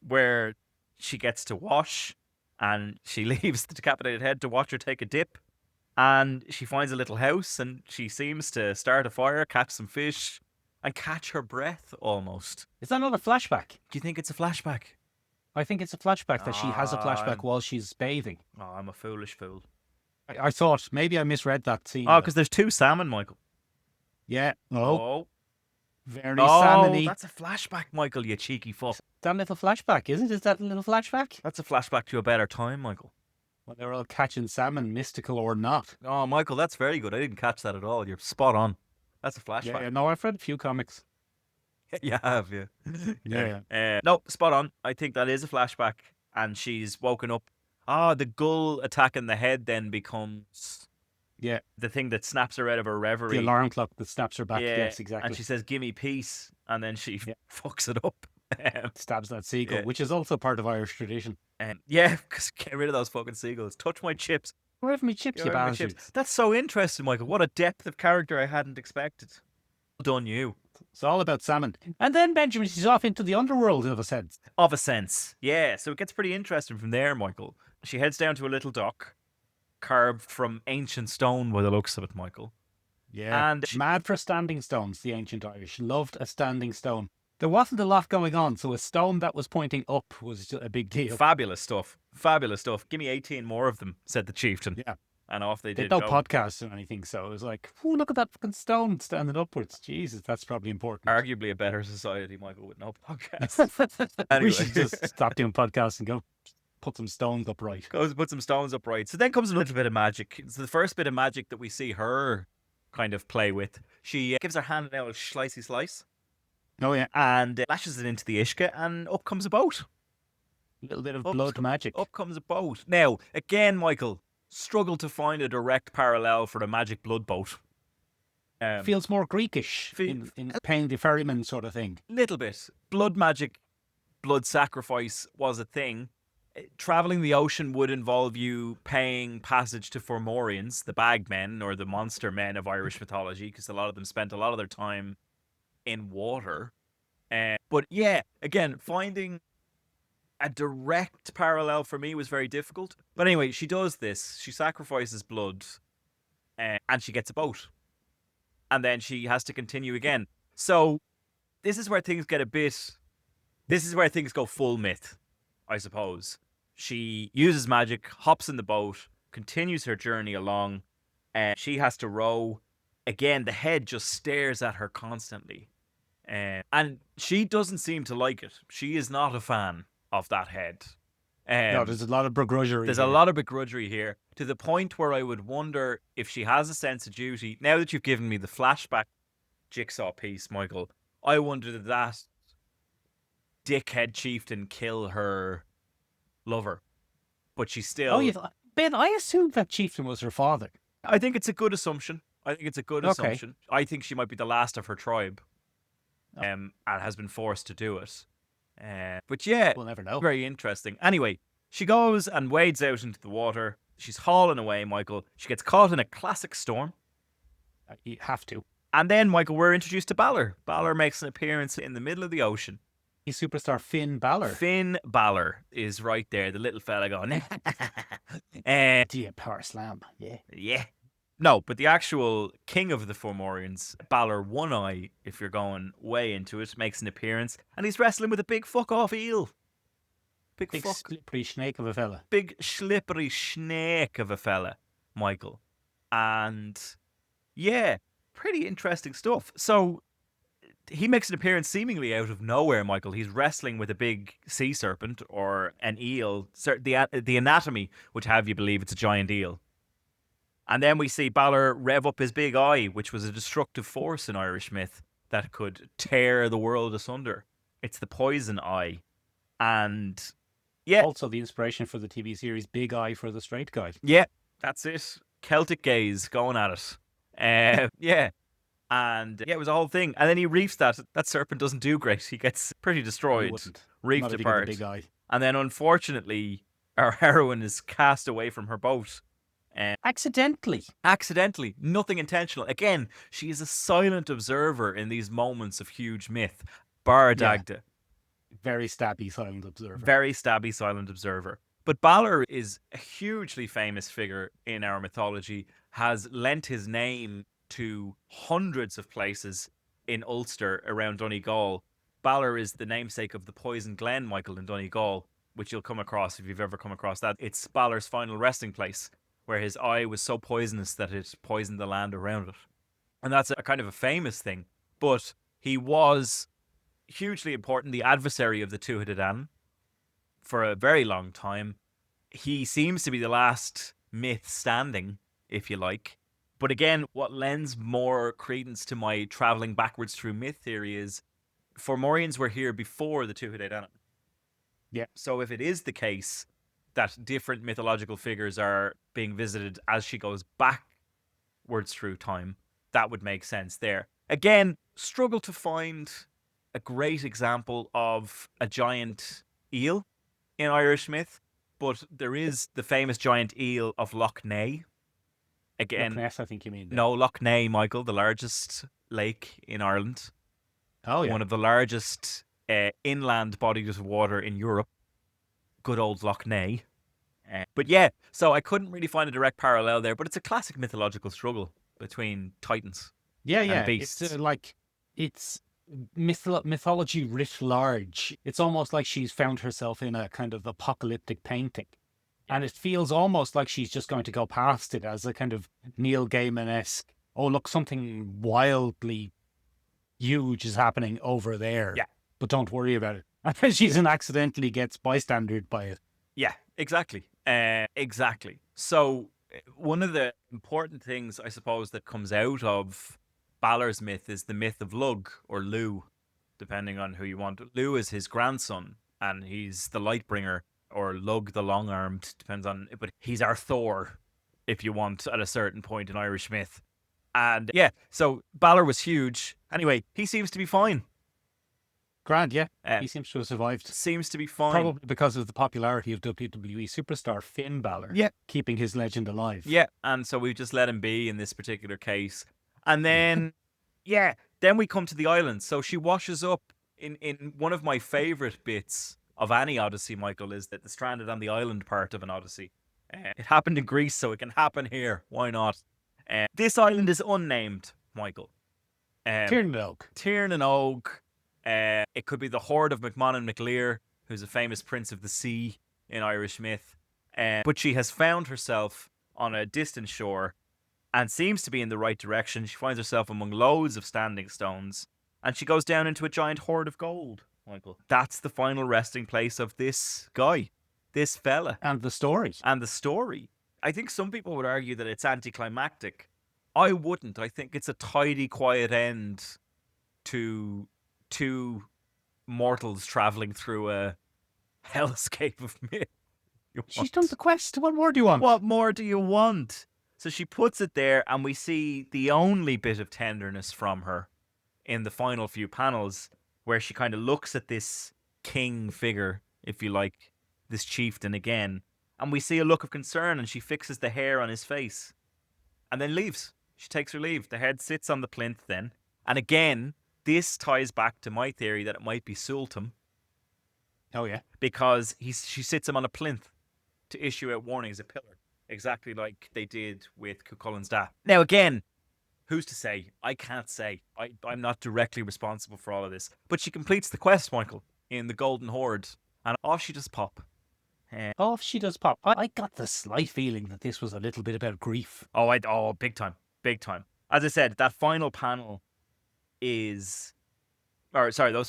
where she gets to wash, and she leaves the decapitated head to watch her take a dip. And she finds a little house, and she seems to start a fire, catch some fish, and catch her breath almost. Is that not a flashback? Do you think it's a flashback? I think it's a flashback, that she has a flashback while she's bathing. Oh, I'm a foolish fool. I thought maybe I misread that scene. Oh, because there's two salmon, Michael. Yeah. Oh. Very salmon-y. That's a flashback, Michael, you cheeky fuck. That little flashback, is it? Is that a little flashback? That's a flashback to a better time, Michael. When they were all catching salmon, mystical or not. Oh, Michael, that's very good. I didn't catch that at all. You're spot on. That's a flashback. Yeah, no, I've read a few comics. You have, yeah. Yeah. No, spot on. I think that is a flashback. And she's woken up. The gull attacking the head then becomes the thing that snaps her out of her reverie. The alarm clock that snaps her back. Yeah. Yes, exactly. And she says, "Give me peace." And then she fucks it up. Stabs that seagull, which is also part of Irish tradition. Because get rid of those fucking seagulls. Touch my chips. Where have my chips, you bastards? That's so interesting, Michael. What a depth of character I hadn't expected. Well done, you. It's all about salmon. And then Benjamin, she's off into the underworld of a sense. Of a sense, yeah. So it gets pretty interesting from there, Michael. She heads down to a little dock, carved from ancient stone by the looks of it, Michael. Yeah. And Mad for standing stones, the ancient Irish. Loved a standing stone. There wasn't a lot going on, so a stone that was pointing up was a big deal. fabulous stuff. Fabulous stuff. Give me 18 more of them, said the chieftain. Yeah. And off they They did had no go. podcasts or anything, so it was like, oh, look at that fucking stone standing upwards. Jesus, that's probably important. Arguably a better society, Michael, with no podcast. We should just stop doing podcasts and go put some stones upright. Goes and put some stones upright. So then comes a little bit of magic. It's the first bit of magic that we see her kind of play with. She gives her hand an old slicey slice Oh, yeah. and lashes it into the ishka, and up comes a boat. A little bit of Up blood magic. Up comes a boat. Now, again, Michael, struggle to find a direct parallel for a magic blood boat. Feels more Greekish in paying the ferryman sort of thing. Little bit. Blood magic, blood sacrifice was a thing. Traveling the ocean would involve you paying passage to Fomorians, the bag men or the monster men of Irish mythology, because a lot of them spent a lot of their time in water. But yeah, again, finding a direct parallel for me was very difficult. But anyway, she does this. She sacrifices blood and she gets a boat. And then she has to continue again. So this is where things get this is where things go full myth, I suppose. She uses magic, hops in the boat, continues her journey along, and she has to row. Again, the head just stares at her constantly. And she doesn't seem to like it. She is not a fan of that head. No, there's a lot of begrudgery. There's here. a lot of begrudgery here, to the point where I would wonder if she has a sense of duty. Now that you've given me the flashback jigsaw piece, Michael, I wonder did that dickhead chieftain kill her lover? But she still... Oh, Ben, I assumed that chieftain was her father. I think it's a good assumption. Okay. Assumption. I think she might be the last of her tribe, and has been forced to do it. But yeah, We'll never know. very interesting. Anyway, she goes and wades out into the water. She's hauling away, Michael. She gets caught in a classic storm. You have to. And then, Michael, we're introduced to Balor. Balor makes an appearance in the middle of the ocean. He's superstar Finn Balor. Finn Balor is right there, the little fella going, Dear power slam. Yeah. yeah. No, but the actual king of the Fomorians, Balor One Eye, if you're going way into it, makes an appearance, and he's wrestling with a big fuck-off eel. Big slippery snake of a fella. Big slippery snake of a fella, Michael. And yeah, pretty interesting stuff. So he makes an appearance seemingly out of nowhere, Michael. He's wrestling with a big sea serpent or an eel. The anatomy would have you believe it's a giant eel. And then we see Balor rev up his big eye, which was a destructive force in Irish myth that could tear the world asunder. It's the poison eye. And yeah. Also the inspiration for the TV series Big Eye for the Straight Guy. Yeah, that's it. Celtic gaze going at it. Yeah. And yeah, it was a whole thing. And then he reefs that. That serpent doesn't do great. He gets pretty destroyed. Reefed Not if you get apart. the big eye. And then unfortunately, our heroine is cast away from her boat. Accidentally. Nothing intentional. Again, she is a silent observer in these moments of huge myth. Bar Dagda. Very stabby silent observer. Very stabby silent observer. But Balor is a hugely famous figure in our mythology, has lent his name to hundreds of places in Ulster around Donegal. Balor is the namesake of the Poison Glen, Michael, in Donegal, which you'll come across if you've ever come across that. It's Balor's final resting place, where his eye was so poisonous that it poisoned the land around it. And that's a kind of a famous thing. But he was hugely important, the adversary of the Tuatha Dan for a very long time. He seems to be the last myth standing, if you like. But again, what lends more credence to my travelling backwards through myth theory is Fomorians were here before the Tuatha Dan. Yeah. So if it is the case that different mythological figures are being visited as she goes backwards through time, that would make sense there. Again, struggle to find a great example of a giant eel in Irish myth, but there is the famous giant eel of Loch Ness. Again, Loch Ness, I think you mean. No, Loch Ness, Michael, the largest lake in Ireland. Oh, yeah. One of the largest inland bodies of water in Europe. Good old Loch Ness. But yeah, so I couldn't really find a direct parallel there, but it's a classic mythological struggle. between titans. Yeah, and yeah. beasts. It's mythology writ large. It's almost like she's found herself in a kind of apocalyptic painting. And it feels almost like she's just going to go past it as a kind of Neil Gaiman-esque, oh, look, something wildly huge is happening over there. Yeah. But don't worry about it. And then she accidentally gets bystandered by it. Yeah, exactly. Exactly. So one of the important things, I suppose, that comes out of Balor's myth is the myth of Lug, or Lu, depending on who you want. Lu is his grandson, and he's the Lightbringer, or Lug the Long-Armed, depends on, but he's our Thor, if you want, at a certain point in Irish myth. And yeah, so Balor was huge. Anyway, he seems to be fine. Grand, yeah. He seems to have survived. Seems to be fine. Probably because of the popularity of WWE superstar Finn Balor. Yeah. Keeping his legend alive. Yeah, and so we've just let him be in this particular case. And then, then we come to the island. So she washes up in one of my favourite bits of any Odyssey, Michael, is that the stranded on the island part of an Odyssey. It happened in Greece, so it can happen here. Why not? This island is unnamed, Michael. Tiernan Og. It could be the Horde of McMahon McLear, who's a famous prince of the sea in Irish myth. But she has found herself on a distant shore and seems to be in the right direction. She finds herself among loads of standing stones, and she goes down into a giant hoard of gold, Michael. That's the final resting place of this guy, this fella. And the story. I think some people would argue that it's anticlimactic. I wouldn't. I think it's a tidy, quiet end to two mortals travelling through a hellscape of myth. She's done the quest. What more do you want? What more do you want? So she puts it there, and we see the only bit of tenderness from her in the final few panels, where she kind of looks at this king figure, if you like, this chieftain again, and we see a look of concern, and she fixes the hair on his face and then leaves. She takes her leave. The head sits on the plinth then, and again, this ties back to my theory that it might be Sultan. Oh, yeah. Because she sits him on a plinth to issue out warnings, a pillar, exactly like they did with Cuchulain's Da. Now, again, who's to say? I can't say. I'm not directly responsible for all of this. But she completes the quest, Michael, in the Golden Horde, and off she does pop. Off she does pop. I got the slight feeling that this was a little bit about grief. Oh, big time. Big time. As I said, that final panel those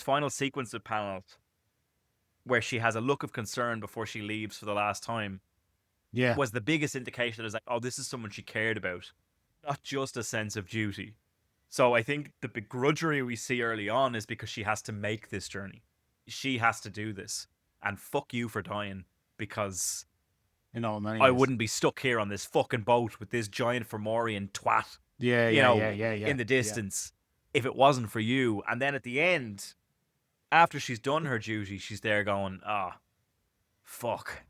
final sequence of panels where she has a look of concern before she leaves for the last time, was the biggest indication that it's like, oh, this is someone she cared about, not just a sense of duty. So I think the begrudgery we see early on is because she has to make this journey. She has to do this, and fuck you for dying, because I wouldn't be stuck here on this fucking boat with this giant Fomorian twat. In the distance. If it wasn't for you. And then at the end, after she's done her duty, she's there going, fuck.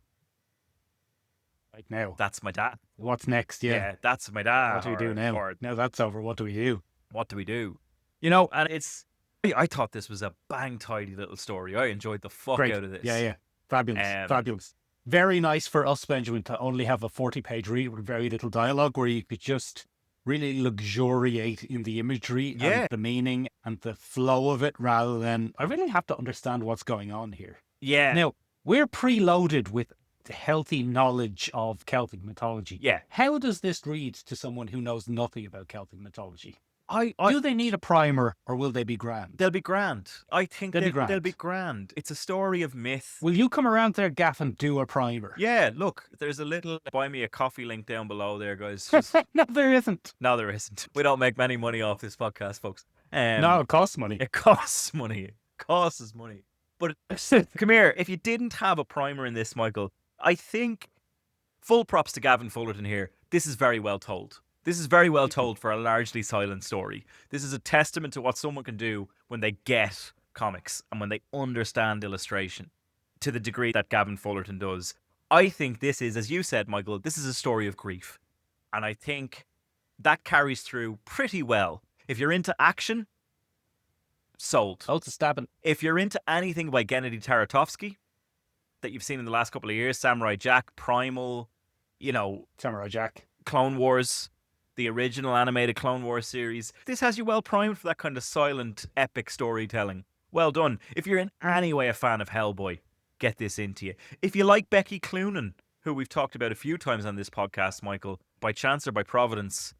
Right now. That's my dad. What's next? Yeah, that's my dad. What do we do now? Now that's over, what do we do? What do we do? And I thought this was a bang tidy little story. I enjoyed the fuck out of this. Yeah. Fabulous. Very nice for us, Benjamin, to only have a 40-page read with very little dialogue, where you could just really luxuriate in the imagery and the meaning and the flow of it, rather than, I really have to understand what's going on here. Yeah. Now, we're preloaded with healthy knowledge of Celtic mythology. Yeah. How does this read to someone who knows nothing about Celtic mythology? Do they need a primer, or will they be grand? They'll be grand. I think they'll be grand. It's a story of myth. Will you come around there, Gaff, and do a primer? Yeah, look, there's a little buy me a coffee link down below there, guys. No, there isn't. No, there isn't. We don't make many money off this podcast, folks. No, it costs money. It costs money. It costs us money. But come here, if you didn't have a primer in this, Michael, I think, full props to Gavin Fullerton here, this is very well told. This is very well told for a largely silent story. This is a testament to what someone can do when they get comics and when they understand illustration to the degree that Gavin Fullerton does. I think this is, as you said, Michael, this is a story of grief. And I think that carries through pretty well. If you're into action, sold. Loads of stabbing. If you're into anything by Gennady Tartakovsky that you've seen in the last couple of years, Samurai Jack, Primal, Samurai Jack, Clone Wars, the original animated Clone Wars series. This has you well primed for that kind of silent, epic storytelling. Well done. If you're in any way a fan of Hellboy, get this into you. If you like Becky Cloonan, who we've talked about a few times on this podcast, Michael, by chance or by providence,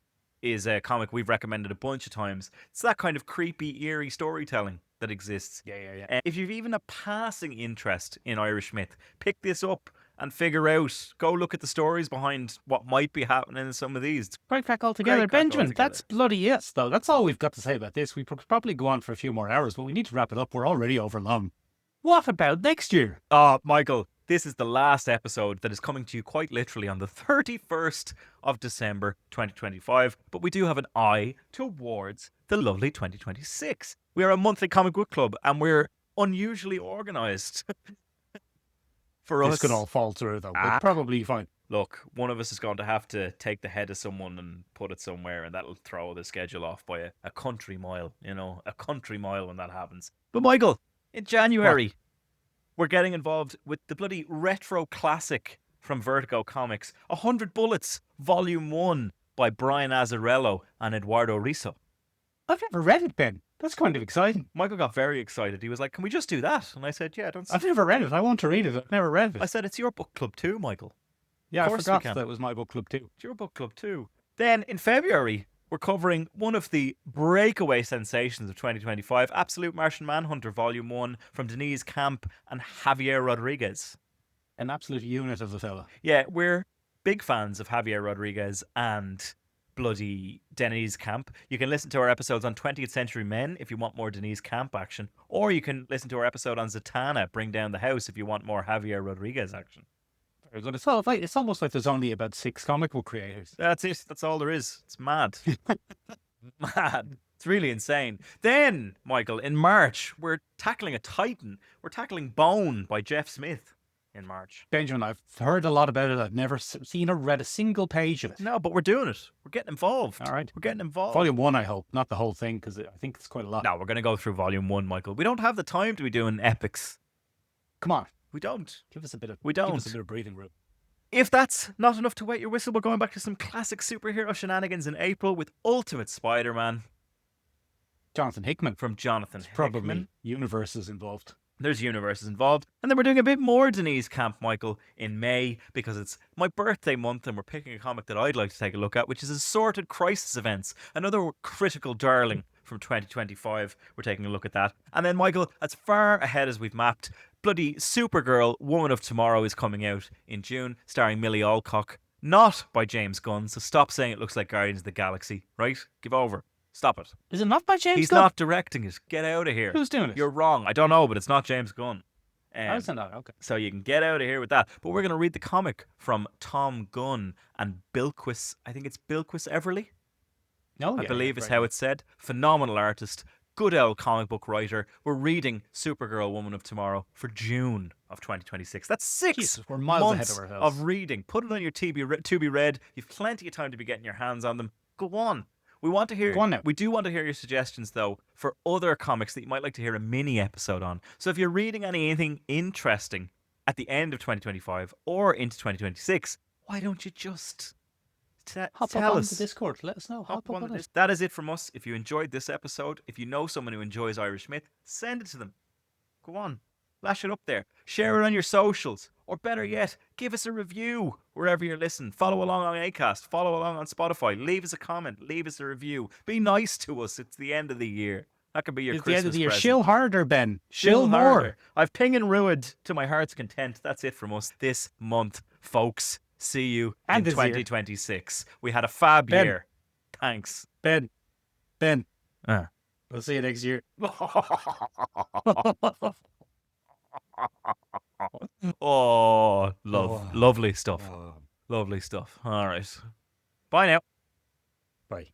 is a comic we've recommended a bunch of times. It's that kind of creepy, eerie storytelling that exists. Yeah. If you've even a passing interest in Irish myth, pick this up and figure out, go look at the stories behind what might be happening in some of these. Great crack altogether. Great crack Benjamin, altogether. that's bloody yes, though. That's all we've got to say about this. We could probably go on for a few more hours, but we need to wrap it up. We're already over long. What about next year? Oh, Michael, this is the last episode that is coming to you quite literally on the 31st of December 2025, but we do have an eye towards the lovely 2026. We are a monthly comic book club, and we're unusually organised. For us, This could all fall through, though. But probably fine. look, one of us is going to have to take the head of someone and put it somewhere, and that'll throw the schedule off by a country mile, a country mile when that happens. But Michael, in January, we're getting involved with the bloody retro classic from Vertigo Comics, 100 Bullets, Volume 1 by Brian Azzarello and Eduardo Riso. I've never read it, Ben. That's kind of exciting. Michael got very excited. He was like, can we just do that? And I said, yeah, don't... I've never read it. I want to read it. I've never read it. I said, it's your book club too, Michael. Yeah, I course we forgot can. that was my book club too. It's your book club too. Then in February, we're covering one of the breakaway sensations of 2025, Absolute Martian Manhunter Volume 1 from Denise Camp and Javier Rodriguez. An absolute unit of the fella. Yeah, we're big fans of Javier Rodriguez and bloody Denise Camp. You can listen to our episodes on 20th Century Men if you want more Denise Camp action, or you can listen to our episode on Zatanna, Bring Down the House, if you want more Javier Rodriguez action. Very good. It's almost like there's only about 6 comic book creators. That's it. That's all there is. It's mad. Mad. It's really insane. Then, Michael, in March, we're tackling a titan. We're tackling Bone by Jeff Smith in March. Benjamin, I've heard a lot about it. I've never seen or read a single page of it. No, but we're doing it. We're getting involved. All right. We're getting involved. Volume 1, I hope. Not the whole thing, because I think it's quite a lot. No, we're going to go through Volume 1, Michael. We don't have the time to be doing epics. Come on. We don't. Give us a bit of We don't. Give us a bit of breathing room. If that's not enough to wet your whistle, we're going back to some classic superhero shenanigans in April with Ultimate Spider-Man Jonathan Hickman. from Jonathan Probably Hickman. universes involved. There's universes involved. And then we're doing a bit more Denise Camp, Michael, in May, because it's my birthday month and we're picking a comic that I'd like to take a look at, which is Assorted Crisis Events, another critical darling from 2025. We're taking a look at that. And then, Michael, as far ahead as we've mapped, bloody Supergirl, Woman of Tomorrow is coming out in June, starring Millie Alcock, not by James Gunn, so stop saying it looks like Guardians of the Galaxy, right? Give over. Stop it. Is it not by James He's Gunn? not directing it. Get out of here. Who's doing it? You're wrong. I don't know, but it's not James Gunn. How is that not? Okay. So you can get out of here with that. But we're going to read the comic from Tom Gunn and Bilquis. I think it's Bilquis Everly. No, I believe is how it's said. Phenomenal artist. Good old comic book writer. We're reading Supergirl, Woman of Tomorrow for June of 2026. That's 6 Jesus, we're miles months ahead of ourselves. of reading. Put it on your to be read. You've plenty of time to be getting your hands on them. Go on. We want to hear. Go on now. We do want to hear your suggestions, though, for other comics that you might like to hear a mini episode on. So if you're reading anything interesting at the end of 2025 or into 2026, why don't you just Hop tell up on us? the Discord. Let us know. Hop up on it. That is it from us. If you enjoyed this episode, if you know someone who enjoys Irish myth, send it to them. Go on. Lash it up there. Share it on your socials. Or better yet, give us a review wherever you're listening. Follow along on Acast. Follow along on Spotify. Leave us a comment. Leave us a review. Be nice to us. It's the end of the year. That could be your It's the Christmas end of the year. present. Shill harder, Ben. Shill more. harder. I've ping and ruined to my heart's content. That's it from us this month, folks. See you And in this year. 2026. We had a fab Ben. year. Thanks. Ben. Uh. We'll see you next year. Oh, Oh. lovely stuff. Lovely stuff. All right. Bye now. Bye.